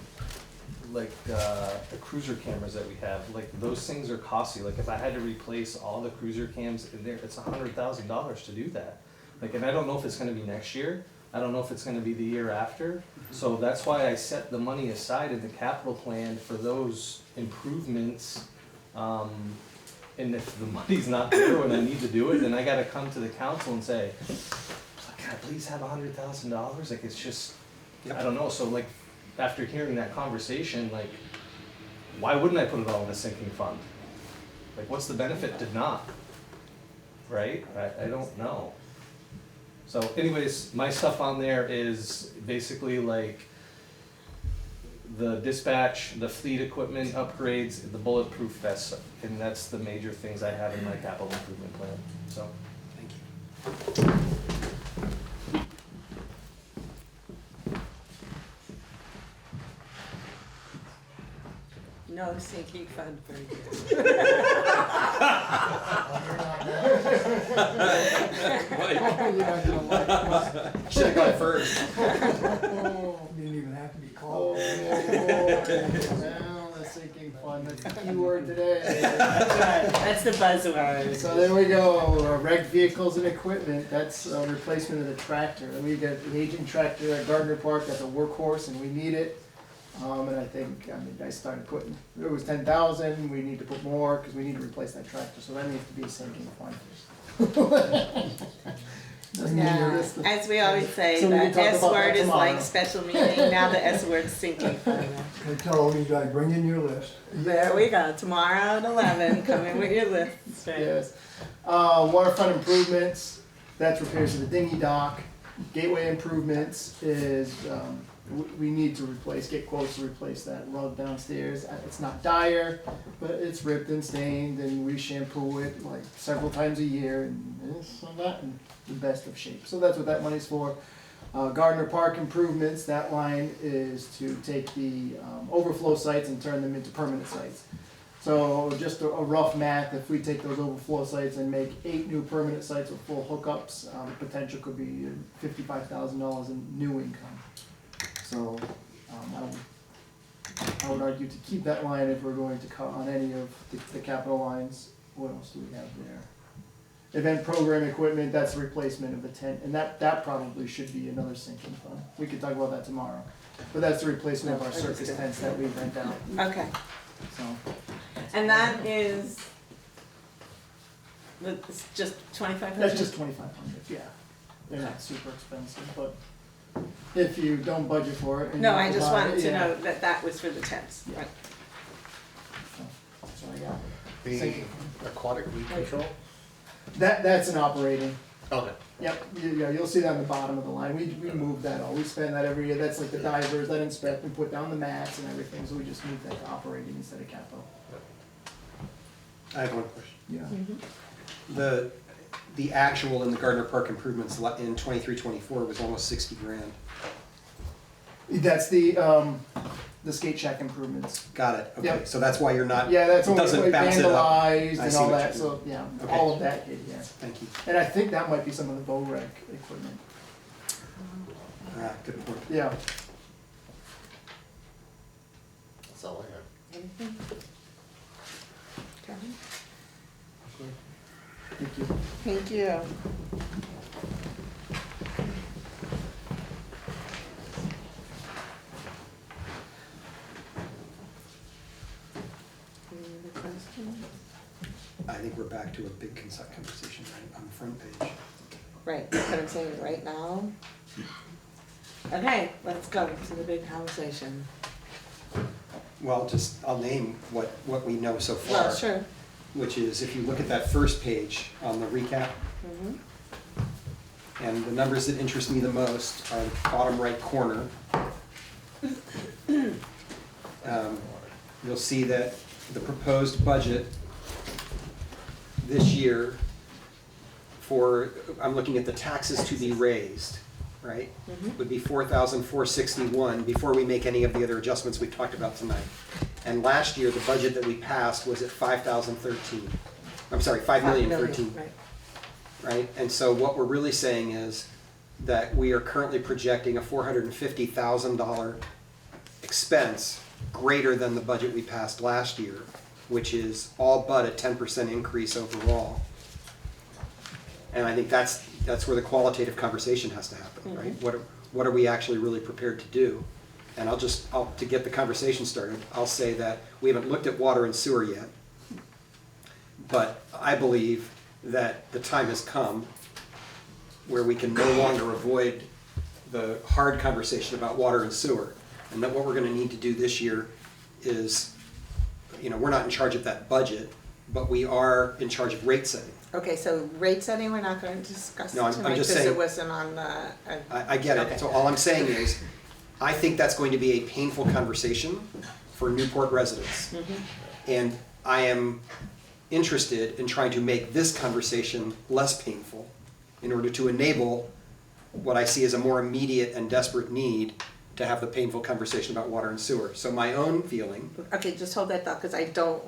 like the cruiser cameras that we have, like those things are costly. Like, if I had to replace all the cruiser cams in there, it's $100,000 to do that. Like, and I don't know if it's gonna be next year, I don't know if it's gonna be the year after. So that's why I set the money aside in the capital plan for those improvements. And if the money's not there when I need to do it, then I gotta come to the council and say, can I please have $100,000? Like, it's just, I don't know, so like, after hearing that conversation, like, why wouldn't I put it all in a sinking fund? Like, what's the benefit to not? Right? I don't know. So anyways, my stuff on there is basically like the dispatch, the fleet equipment upgrades, the bulletproof vests, and that's the major things I have in my capital improvement plan, so. Thank you. No sinking fund for you. Should've gone first. Didn't even have to be called. Now, the sinking fund, that's the key word today. That's the buzzword. So there we go, wrecked vehicles and equipment, that's a replacement of the tractor. And we got an aging tractor at Gardner Park, that's a workhorse and we need it. And I think, I started putting, it was 10,000, we need to put more, cause we need to replace that tractor, so that needs to be a sinking fund. Yeah, as we always say, So we can the talk S about that word is tomorrow. like special meeting, now the S word's sinking fund. Okay, tell all these guys, bring in your list. There we go, tomorrow at 11, come in with your list. Yes. Waterfront improvements, that's repairs to the dinghy dock. Gateway improvements is, we need to get quotes to replace that rug downstairs. It's not dire, but it's ripped and stained and we shampoo it like several times a year and it's not in the best of shape. So that's what that money's for. Gardner Park improvements, that line is to take the overflow sites and turn them into permanent sites. So just a rough math, if we take those overflow sites and make 8 new permanent sites with full hookups, the potential could be $55,000 in new income. So I would argue to keep that line if we're going to cut on any of the capital lines. What else do we have there? Event program equipment, that's the replacement of the tent, and that probably should be another sinking fund. We could talk about that tomorrow. But that's the replacement of our circus tents that we rent out, Okay, so. and that is, it's just 2,500? That's just 2,500, yeah. They're not super expensive, but if you don't budget for it. and No, you I just buy it, wanted to yeah. know that that was for the tents, Yeah. right? So, that's what I got. The aquatic weed control? That's an operating. Okay. Yep, yeah, you'll see that on the bottom of the line. We move that all. We spend that every year. That's like the divers that inspect and put down the mats and everything, so we just move that to operating instead of capital. I have one question. Yeah. The actual in the Gardner Park improvements in 23-24 was almost 60 grand. That's the skate shack improvements. Got it, okay, Yep. so that's why you're not, Yeah, that's it only doesn't like bounce it up. vandalized I and see all what that, you so, yeah, Okay. all of that hit, yeah. Thank you. And I think that might be some of the bow wreck equipment. Good point. Yeah. That's all I have. Anything? Kevin? Thank you. Thank you. Any other questions? I think we're back to a big conversation right on the front page. Right, that's what I'm saying right now. Okay, let's go to the big conversation. Well, I'll name what we know so far. Well, sure. Which is, if you look at that first page on the recap, Mhm. and the numbers that interest me the most are the bottom right corner. You'll see that the proposed budget this year I'm looking at the taxes to be raised, right? Would be 4,461 before we make any of the other adjustments we've talked about tonight. And last year, the budget that we passed was at 5,013. I'm sorry, 5,013. Right. Right? And so what we're really saying is that we are currently projecting a $450,000 expense greater than the budget we passed last year, which is all but a 10% increase overall. And I think that's that's where the qualitative conversation has to happen, right? What are we actually really prepared to do? And to get the conversation started, I'll say that we haven't looked at water and sewer yet, but I believe that the time has come where we can no longer avoid the hard conversation about water and sewer, and that what we're gonna need to do this year is, we're not in charge of that budget, but we are in charge of rate setting. Okay, so rate setting, we're not going to discuss No, I'm tonight just because saying- it wasn't on the. I get it, Okay. so all I'm saying is, I think that's going to be a painful conversation for Newport residents. And I am interested in trying to make this conversation less painful in order to enable what I see as a more immediate and desperate need to have the painful conversation about water and sewer. So my own feeling, Okay, just hold that thought, because I didn't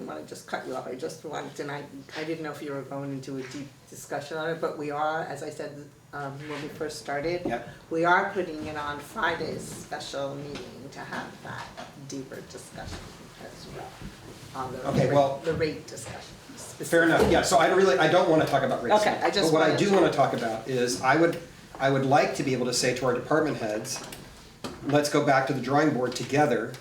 want to just cut you off, I just wanted, and I didn't know if you were going into a deep discussion on it, but we are, as I said, when we first started, Yep. we are putting it on Friday's special meeting to have that deeper discussion as well, on Okay, well- the rate discussion. fair enough, yeah, so I don't want to talk about rates. Okay, I just But what I wanted do to- want to talk about is, I would like to be able to say to our department heads, let's go back to the drawing board together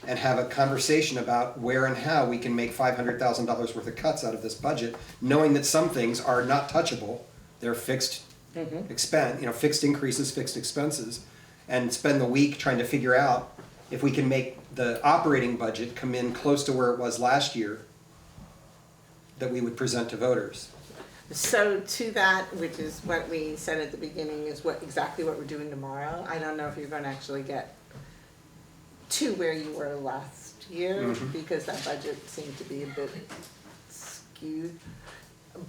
and have a conversation about where and how we can make $500,000 worth of cuts out of this budget, knowing that some things are not touchable, they're fixed fixed increases, fixed expenses, and spend the week trying to figure out if we can make the operating budget come in close to where it was last year that we would present to voters. So to that, which is what we said at the beginning, is exactly what we're doing tomorrow. I don't know if you're gonna actually get to where you were last year, because that budget seemed to be a bit skewed.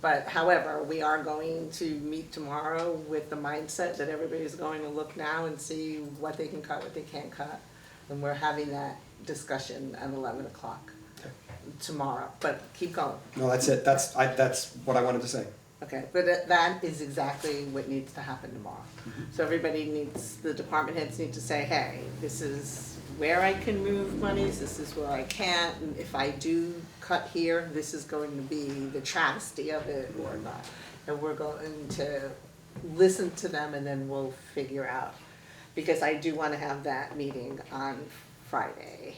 But however, we are going to meet tomorrow with the mindset that everybody's going to look now and see what they can cut, what they can't cut. And we're having that discussion at 11 o'clock tomorrow, but keep going. No, that's it, that's what I wanted to say. Okay, but that is exactly what needs to happen tomorrow. So the department heads need to say, hey, this is where I can move monies, this is where I can't, and if I do cut here, this is going to be the travesty of it or not. And we're going to listen to them and then we'll figure out. Because I do want to have that meeting on Friday.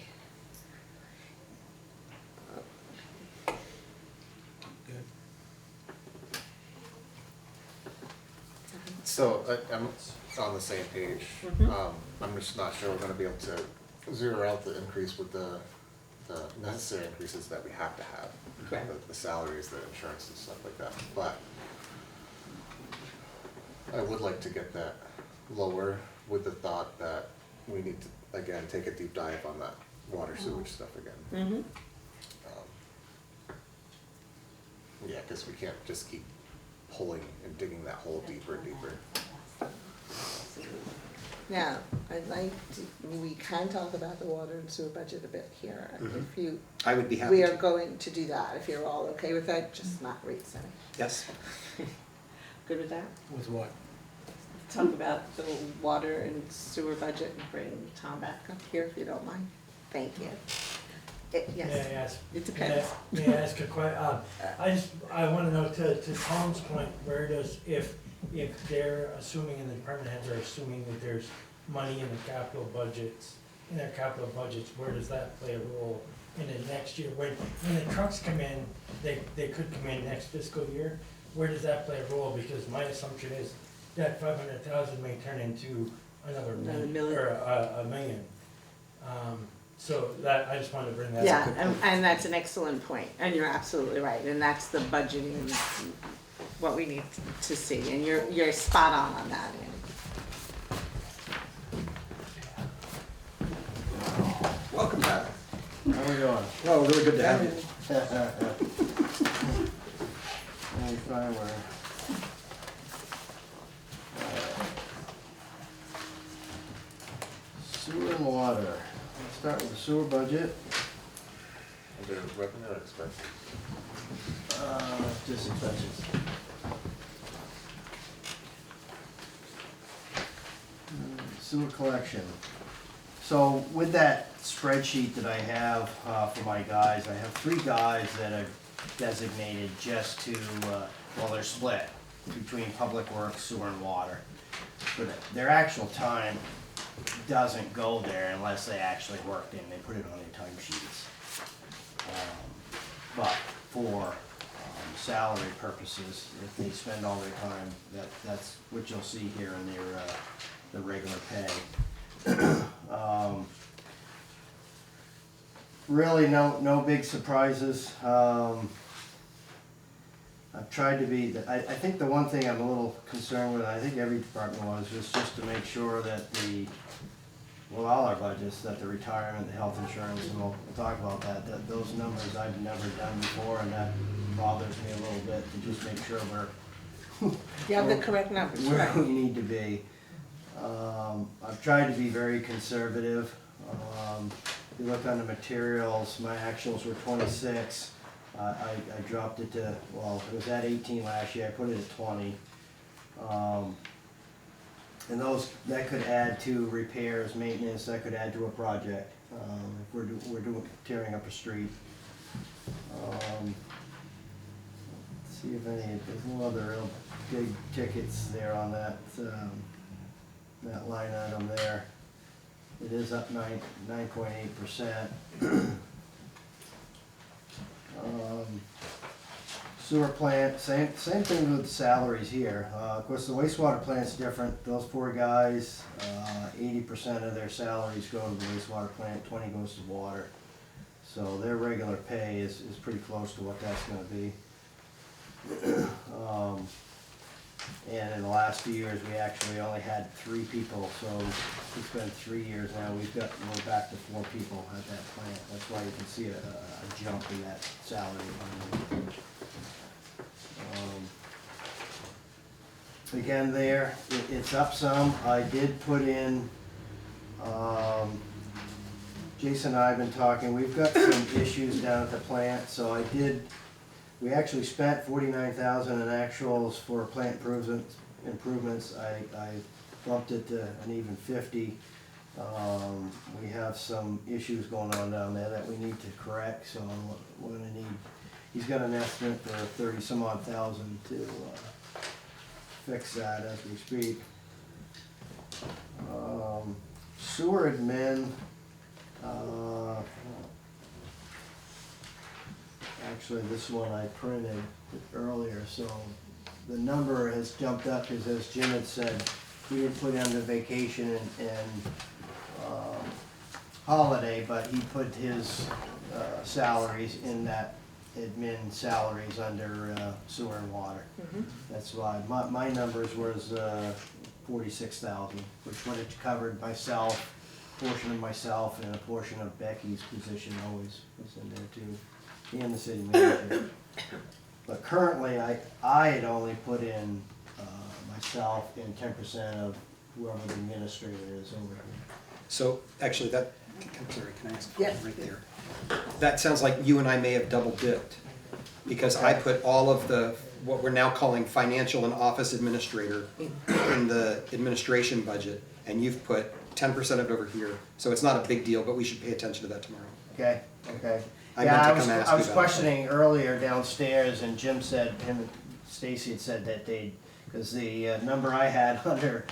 So I'm on the same page. I'm just not sure we're gonna be able to zero out the increase with the necessary increases that we have to have. Correct. The salaries, the insurance and stuff like that, but I would like to get that lower with the thought that we need to, again, take a deep dive on that water sewage stuff again. Yeah, cause we can't just keep pulling and digging that hole deeper and deeper. Now, we can talk about the water and sewer budget a bit here. If I would be happy we to. are going to do that, if you're all okay with that, just not rate setting. Yes. Good with that? With what? Talk about the water and sewer budget and bring Tom back up here if you don't mind. Thank you. May I Yes, ask? it depends. May I ask a question? I wanna know to Tom's point, where does, if they're assuming, and the department heads are assuming that there's money in the capital budgets, where does that play a role in the next year? When the trucks come in, they could come in next fiscal year, where does that play a role? Because my assumption is that 500,000 may turn into another million, or a million. So that, I just wanted to bring that up. Yeah, and that's an excellent point, and you're absolutely right, and that's the budgeting, what we need to see, and you're spot on that, Andy. Welcome back. How we doing? Oh, really good to have you. Let me find where. Sewer and water. Let's start with the sewer budget. Under revenue or expenses? Just expenses. Sewer collection. So with that spreadsheet that I have for my guys, I have 3 guys that are designated just to, well, they're split. between public works, sewer and water. But their actual time doesn't go there unless they actually worked in, they put it on their time sheets. But for salary purposes, if they spend all their time, that's what you'll see here in their regular pay. Really no big surprises. I've tried to be, I think the one thing I'm a little concerned with, I think every department was just to make sure that all our budgets, that the retirement, the health insurance, and we'll talk about that those numbers I've never done before, and that bothers me a little bit, to just make sure You have the correct numbers, where right? we need to be. I've tried to be very conservative. If you look on the materials, my actuals were 26. I dropped it to, well, it was at 18 last year, I put it at 20. And that could add to repairs, maintenance, that could add to a project, if we're tearing up a street. Let's see if there's no other real big tickets there on that line item there. It is up 9.8%. Sewer plant, same thing with salaries here. Of course, the wastewater plant's different. Those four guys, 80% of their salaries go to the wastewater plant, 20 goes to water. So their regular pay is pretty close to what that's gonna be. And in the last few years, we actually only had 3 people, so it's been 3 years now. We're back to 4 people at that plant. That's why you can see a jump in that salary. Again there, it's up some. I did put in, Jason and I have been talking, we've got some issues down at the plant, so we actually spent $49,000 in actuals for plant improvements. I bumped it to an even 50. We have some issues going on down there that we need to correct, so we're gonna need, he's got an estimate for 30 some odd thousand to fix that as we speak. Sewer admin, actually this one I printed earlier, so the number has jumped up because, as Jim had said, we didn't put in the vacation and holiday, but he put his salaries in that admin salaries under sewer and water. That's why my numbers was 46,000, which would have covered myself, portion of myself, and a portion of Becky's position always was in there too, and the city manager. But currently, I had only put in myself and 10% of whoever the administrator is over here. So actually that, I'm sorry, can I ask a Yes. question right there? That sounds like you and I may have double dipped, because I put all of the, what we're now calling financial and office administrator in the administration budget, and you've put 10% of it over here, so it's not a big deal, but we should pay attention to that tomorrow. Okay. I Yeah, meant to I was, come ask I you was about it. questioning earlier downstairs, and Jim said, him and Stacy had said that because the number I had under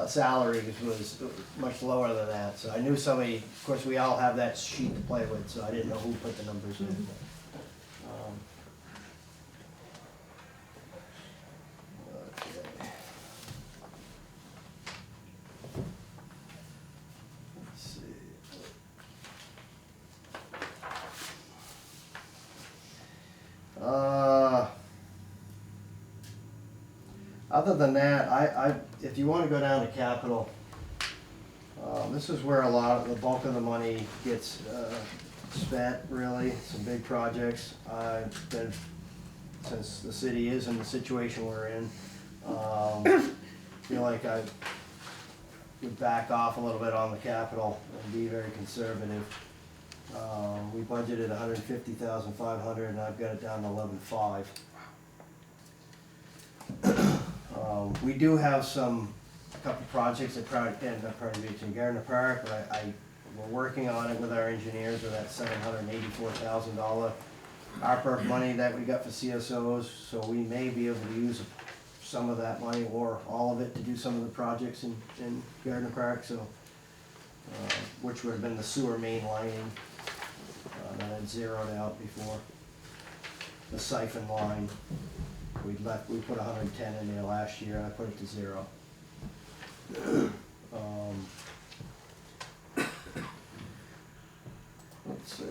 salaries was much lower than that, so I knew somebody, of course, we all have that sheet to play with, so I didn't know who put the numbers in. Okay. Let's see. Other than that, if you want to go down to capital, this is where the bulk of the money gets spent, really, some big projects. Since the city is in the situation we're in, feel like I would back off a little bit on the capital and be very conservative. We budgeted $150,500 and I've got it down to 11.5. We do have a couple projects at Prairie Beach and Gardner Park, but we're working on it with our engineers with that $784,000 ARPA money that we got for CSOs, so we may be able to use some of that money or all of it to do some of the projects in Gardner Park, so, which would have been the sewer main lining, that I'd zeroed out before. The siphon line, we put 110 in there last year, and I put it to 0. Let's see.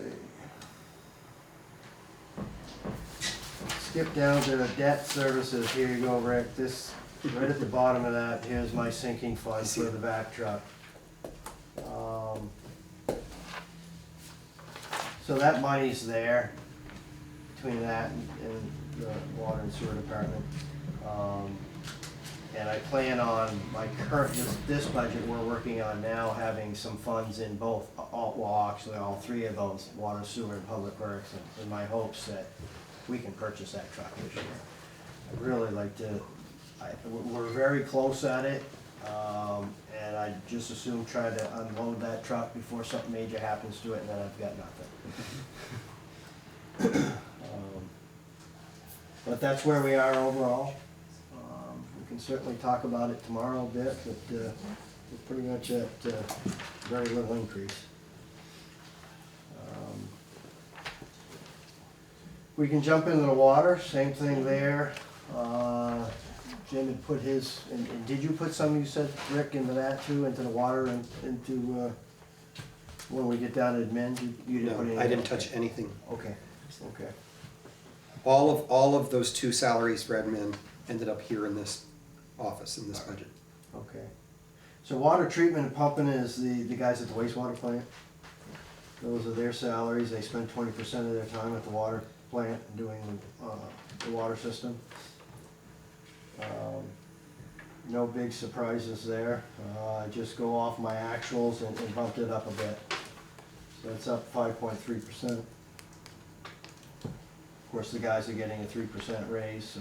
Skip down to the debt services, here you go, Rick, this, right at the bottom of that, here's my sinking fund for the vac truck. So that money's there, between that and the water and sewer department. And I plan on my current, this budget we're working on now, having some funds in both, actually all 3 of those, water, sewer, and public works, and in my hopes that we can purchase that truck this year. I'd really like to, we're very close at it, and I just assume try to unload that truck before something major happens to it, and then I've got nothing. But that's where we are overall. We can certainly talk about it tomorrow a bit, but we're pretty much at very little increase. We can jump into the water, same thing there. Jim had put his, and did you put some, you said, Rick, into that too, into the water and into, when we get down to admin, you didn't put anything? No, I didn't touch anything. Okay, okay. All of those 2 salaries for admin ended up here in this office, in this budget. Okay. So water treatment and pumping is the guys at the wastewater plant. Those are their salaries. They spend 20% of their time at the water plant doing the water system. No big surprises there. I just go off my actuals and bumped it up a bit. So it's up 5.3%. Of course, the guys are getting a 3% raise, so.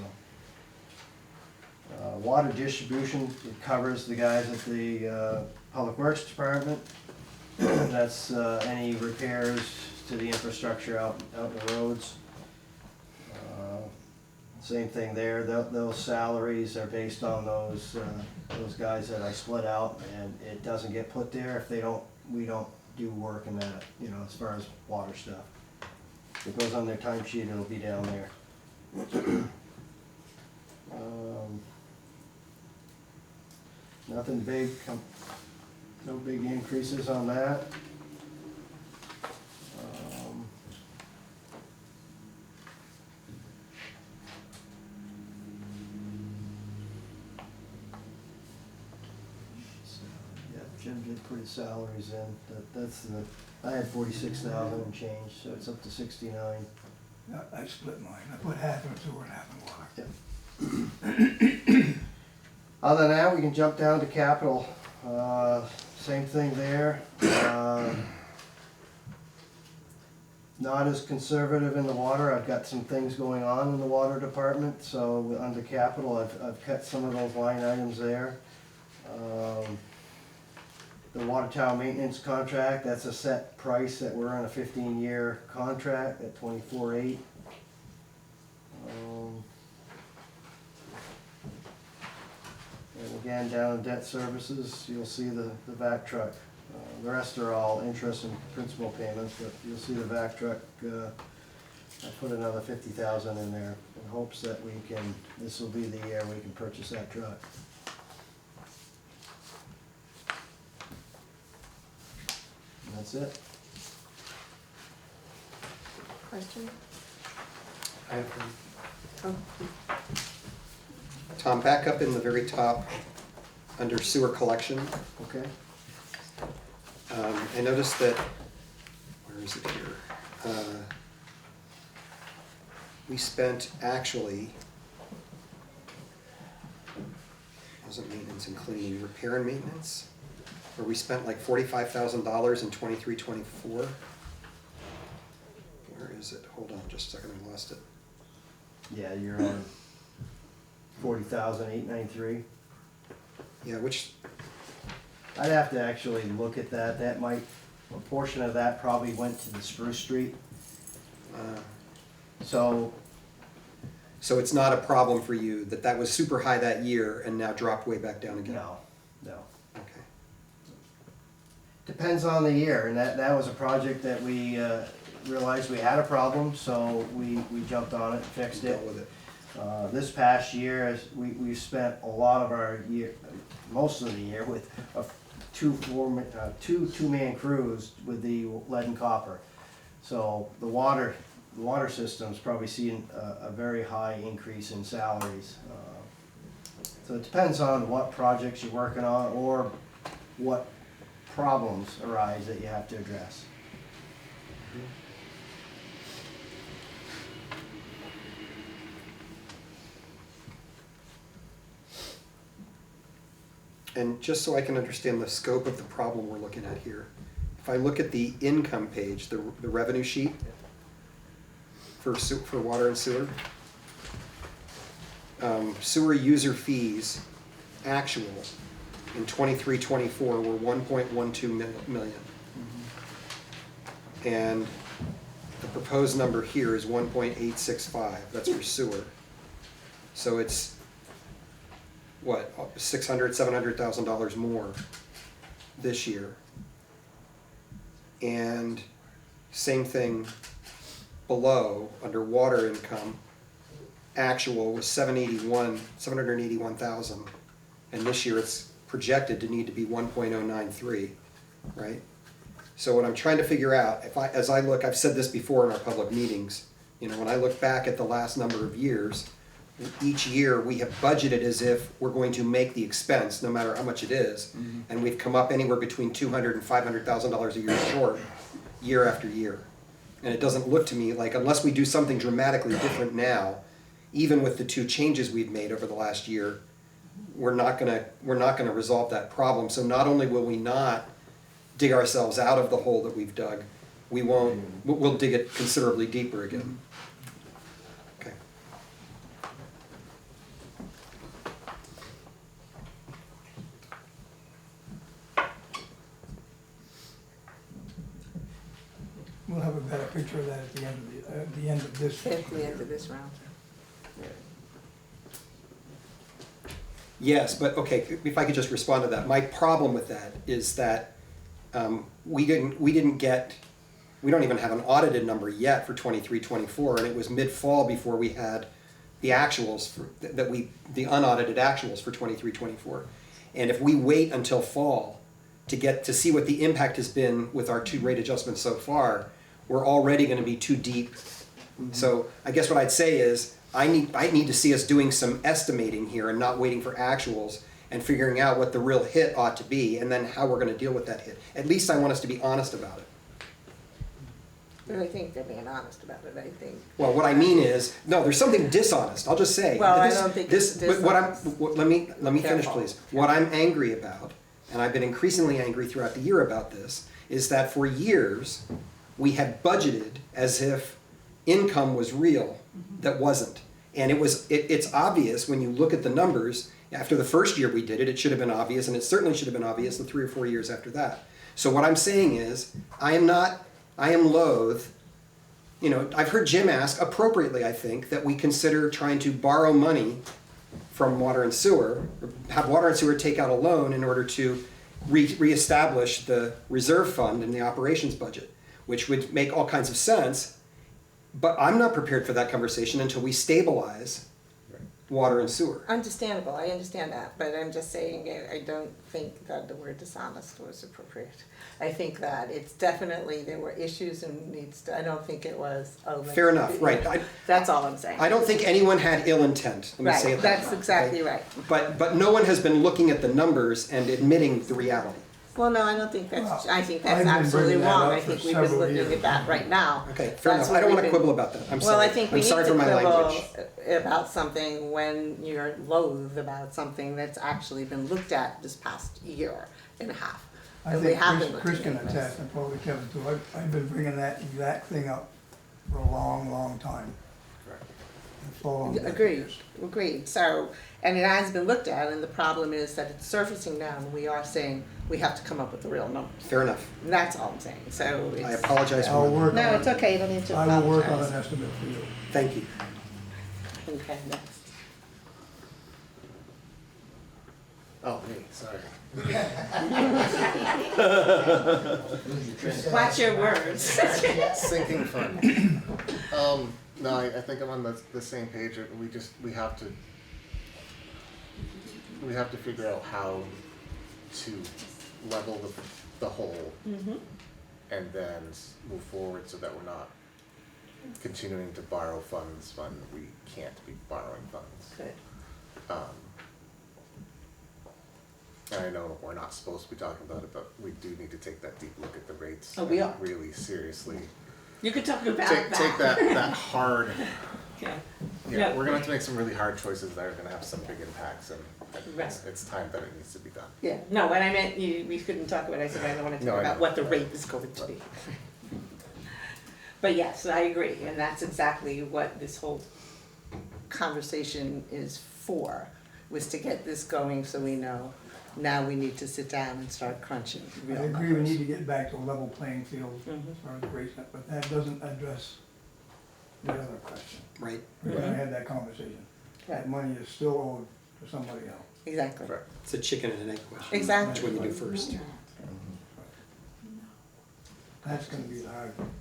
Water distribution, it covers the guys at the Public Works Department. That's any repairs to the infrastructure out in the roads. Same thing there, those salaries are based on those guys that I split out, and it doesn't get put there if we don't do work in that, as far as water stuff. If it goes on their timesheet, it'll be down there. Nothing big, no big increases on that. Yeah, Jim did put his salaries in. I had 46,000 and change, so it's up to 69. I split mine, I put half in sewer and half in water. Other than that, we can jump down to capital. Same thing there. Not as conservative in the water. I've got some things going on in the water department, so under capital, I've cut some of those line items there. The water tower maintenance contract, that's a set price that we're on a 15-year contract at $24,800. And again, down in debt services, you'll see the vac truck. The rest are all interest and principal payments, but you'll see the vac truck, I put another 50,000 in there in hopes that this will be the year we can purchase that truck. And that's it. Question? I have Oh, Tom, back up in the very top, under sewer collection, Okay. I noticed that, where is it here? We spent actually, wasn't maintenance and cleaning, repair and maintenance, where we spent like $45,000 in 23-24. Where is it? Hold on just a second, I lost it. Yeah, you're on 40,893. Yeah, which, I'd have to actually look at that. That might, a portion of that probably went to the Spruce Street. So So it's not a problem for you that that was super high that year and now dropped way back down again? No, no. Okay. Depends on the year, and that was a project that we realized we had a problem, so we jumped on it, fixed it. Dealt with it. This past year, we spent a lot of our year, most of the year, with two-man crews with the lead and copper. So the water system's probably seen a very high increase in salaries. So it depends on what projects you're working on or what problems arise that you have to address. And just so I can understand the scope of the problem we're looking at here, if I look at the income page, the revenue sheet for water and sewer, sewer user fees actual in 23-24 were 1.12 million. And the proposed number here is 1.865, that's for sewer. So it's what, $700,000 more this year. And same thing below, under water income, actual was 781,000, and this year it's projected to need to be 1.093, right? So what I'm trying to figure out, as I look, I've said this before in our public meetings, you know, when I look back at the last number of years, each year we have budgeted as if we're going to make the expense, no matter how much it is, and we've come up anywhere between $200,000 and $500,000 a year short, year after year. And it doesn't look to me like, unless we do something dramatically different now, even with the two changes we've made over the last year, we're not gonna resolve that problem. So not only will we not dig ourselves out of the hole that we've dug, we'll dig it considerably deeper again. Okay. We'll have a better picture of that at the end of this. At the end of this round. Yes, but okay, if I could just respond to that. My problem with that is that we don't even have an audited number yet for 23-24, and it was mid-fall before we had the actuals the unaudited actuals for 23-24. And if we wait until fall to see what the impact has been with our two rate adjustments so far, we're already going to be too deep. So I guess what I'd say is I need to see us doing some estimating here and not waiting for actuals and figuring out what the real hit ought to be and then how we're going to deal with that hit. At least I want us to be honest about it. But I think they're being honest about it, I think. Well, what I mean is, no, there's something dishonest. I'll just say. Well, I don't think it's but let me finish, Careful. please. What I'm angry about, and I've been increasingly angry throughout the year about this, is that for years we had budgeted as if income was real that wasn't. And it's obvious when you look at the numbers. After the first year we did it, it should have been obvious, and it certainly should have been obvious the 3 or 4 years after that. So what I'm saying is, I am loath, you know, I've heard Jim ask, appropriately I think, that we consider trying to borrow money from water and sewer, or have water and sewer take out a loan in order to reestablish the reserve fund in the operations budget, which would make all kinds of sense. But I'm not prepared for that conversation until we stabilize water and sewer. Understandable, I understand that, but I'm just saying, I don't think that the word dishonest was appropriate. I think that it's definitely, there were issues and I don't think it was. Fair enough, right. That's all I'm saying. I don't think anyone had ill intent, let me say it Right, that that's way, exactly okay? right. But no one has been looking at the numbers and admitting the reality. Well, no, I don't think that's, I think I've that's been absolutely bringing that wrong. up I for think we've been several looking years. at that right now. Okay, fair That's enough. I what don't we've want to been- quibble about that. I'm sorry. Well, I think we I'm need sorry to for my quibble language. about something when you're loath about something that's actually been looked at this past year and a half. I And we think have been Chris looking can at this. attest, and probably Kevin too. I've been bringing that exact thing up for a long, long time. For a long time. Agreed. So, and it has been looked at, and the problem is that it's surfacing now, and we are saying we have to come up with the real numbers. Fair enough. And that's all I'm saying, so it's. I apologize I'll for work No, on it's okay, you don't need to I will work on apologize. an estimate for you. Thank you. Okay, next. Oh, me, sorry. Watch your words. Sinking fund. No, I think I'm on the same page. We have to figure out how to level the hole and then move forward so that we're not continuing to borrow funds when we can't be borrowing funds. Good. And I know we're not supposed to be talking about it, but we do need to take that deep look at the rates. Oh, we and are. really seriously You could talk about take that hard. Okay. Yeah, we're gonna have to make some really hard choices that are gonna have some big impacts, and Right. it's time that it needs to be done. Yeah, no, when I meant we couldn't talk about it, I said I don't wanna No, talk I about know. what the rate is going to be. But yes, I agree, and that's exactly what this whole conversation is for, was to get this going so we know now we need to sit down and start crunching I real agree, we numbers. need to get back to a level playing field Mhm. as far as rates, but that doesn't address the other question. Right. We're gonna have that conversation. Right. That money is still owed to somebody else. Exactly. Right. It's a chicken and an egg question. Exactly. Which one you do first? That's gonna be the hard one.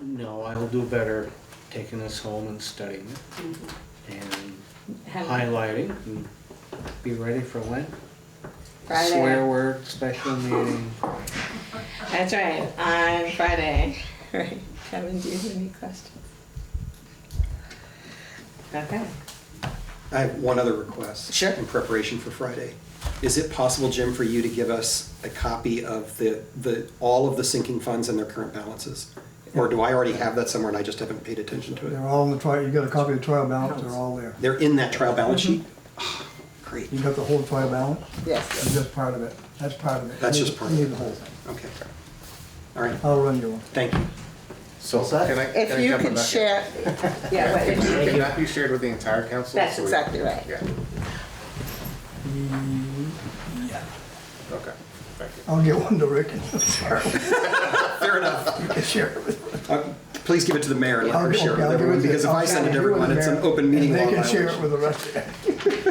No, I'll do better taking this home and studying it and highlighting and be ready for when? Friday. Swear word, special meeting. That's right, on Friday. Right, Kevin, do you have any questions? Okay. I have one other request. Sure. In preparation for Friday. Is it possible, Jim, for you to give us a copy of all of the sinking funds and their current balances? Or do I already have that somewhere and I just haven't paid attention to it? They're all in the trial, you got a copy of the trial balance, they're all there. They're in that trial balance sheet? Ah, great. You got the whole trial balance? Yes. That's just part of it, that's part of it. That's You just need- part you of need it. the whole thing. Okay. All right, I'll run you one. thank you. So What's that? can I If you jump on could that? share, yeah, but if you Can could, that be shared with the entire council? that's So we- exactly right. Yeah, Yeah. okay, thank you. I'll get one to Rick and Fair enough. share it with. Please give it to the mayor and let her Okay, share it I'll with give everyone, it to- because if I'll I send it to give it everyone, it's an Mayor, open meeting law And they can share it violation. with the rest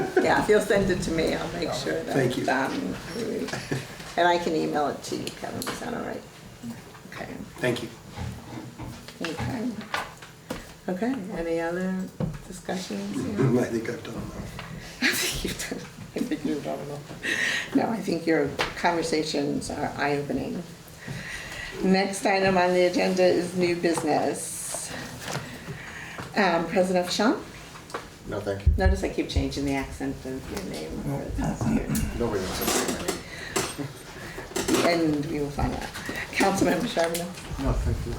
of you. Yeah, if you'll send it to me, I'll make sure that. Thank you. And I can email it to you, Kevin, is that all right? Okay, Thank you. okay. Okay, any other discussions? Yeah. I think I've done enough. I think you've done enough. No, I think your conversations are eye-opening. Next item on the agenda is new business. President Sean? No, thank you. Notice I keep changing the accent of your name for the past year. Nobody wants to. And we will find out. Councilmember Charbonneau? No, thank you.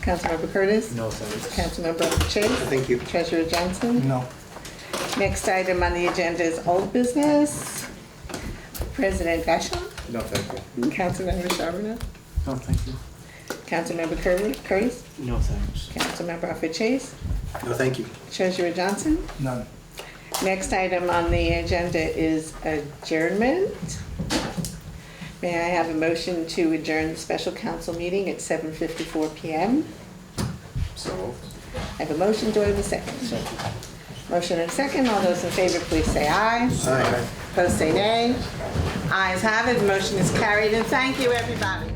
Councilmember Curtis? No, thanks. Councilmember Chase? Thank you. Treasurer Johnson? No. Next item on the agenda is old business. President Vashon? No, thank you. Councilmember Charbonneau? No, thank you. Councilmember Curtis? No, thanks. Councilmember Alfred Chase? No, thank you. Treasurer Johnson? None. Next item on the agenda is adjournment. May I have a motion to adjourn the special council meeting at 7:54 PM? So moved. I have a motion, do I have a second? Motion and a second, all those in favor, please say aye. Aye. Opposed, say nay. Ayes have it, motion is carried, and thank you, everybody.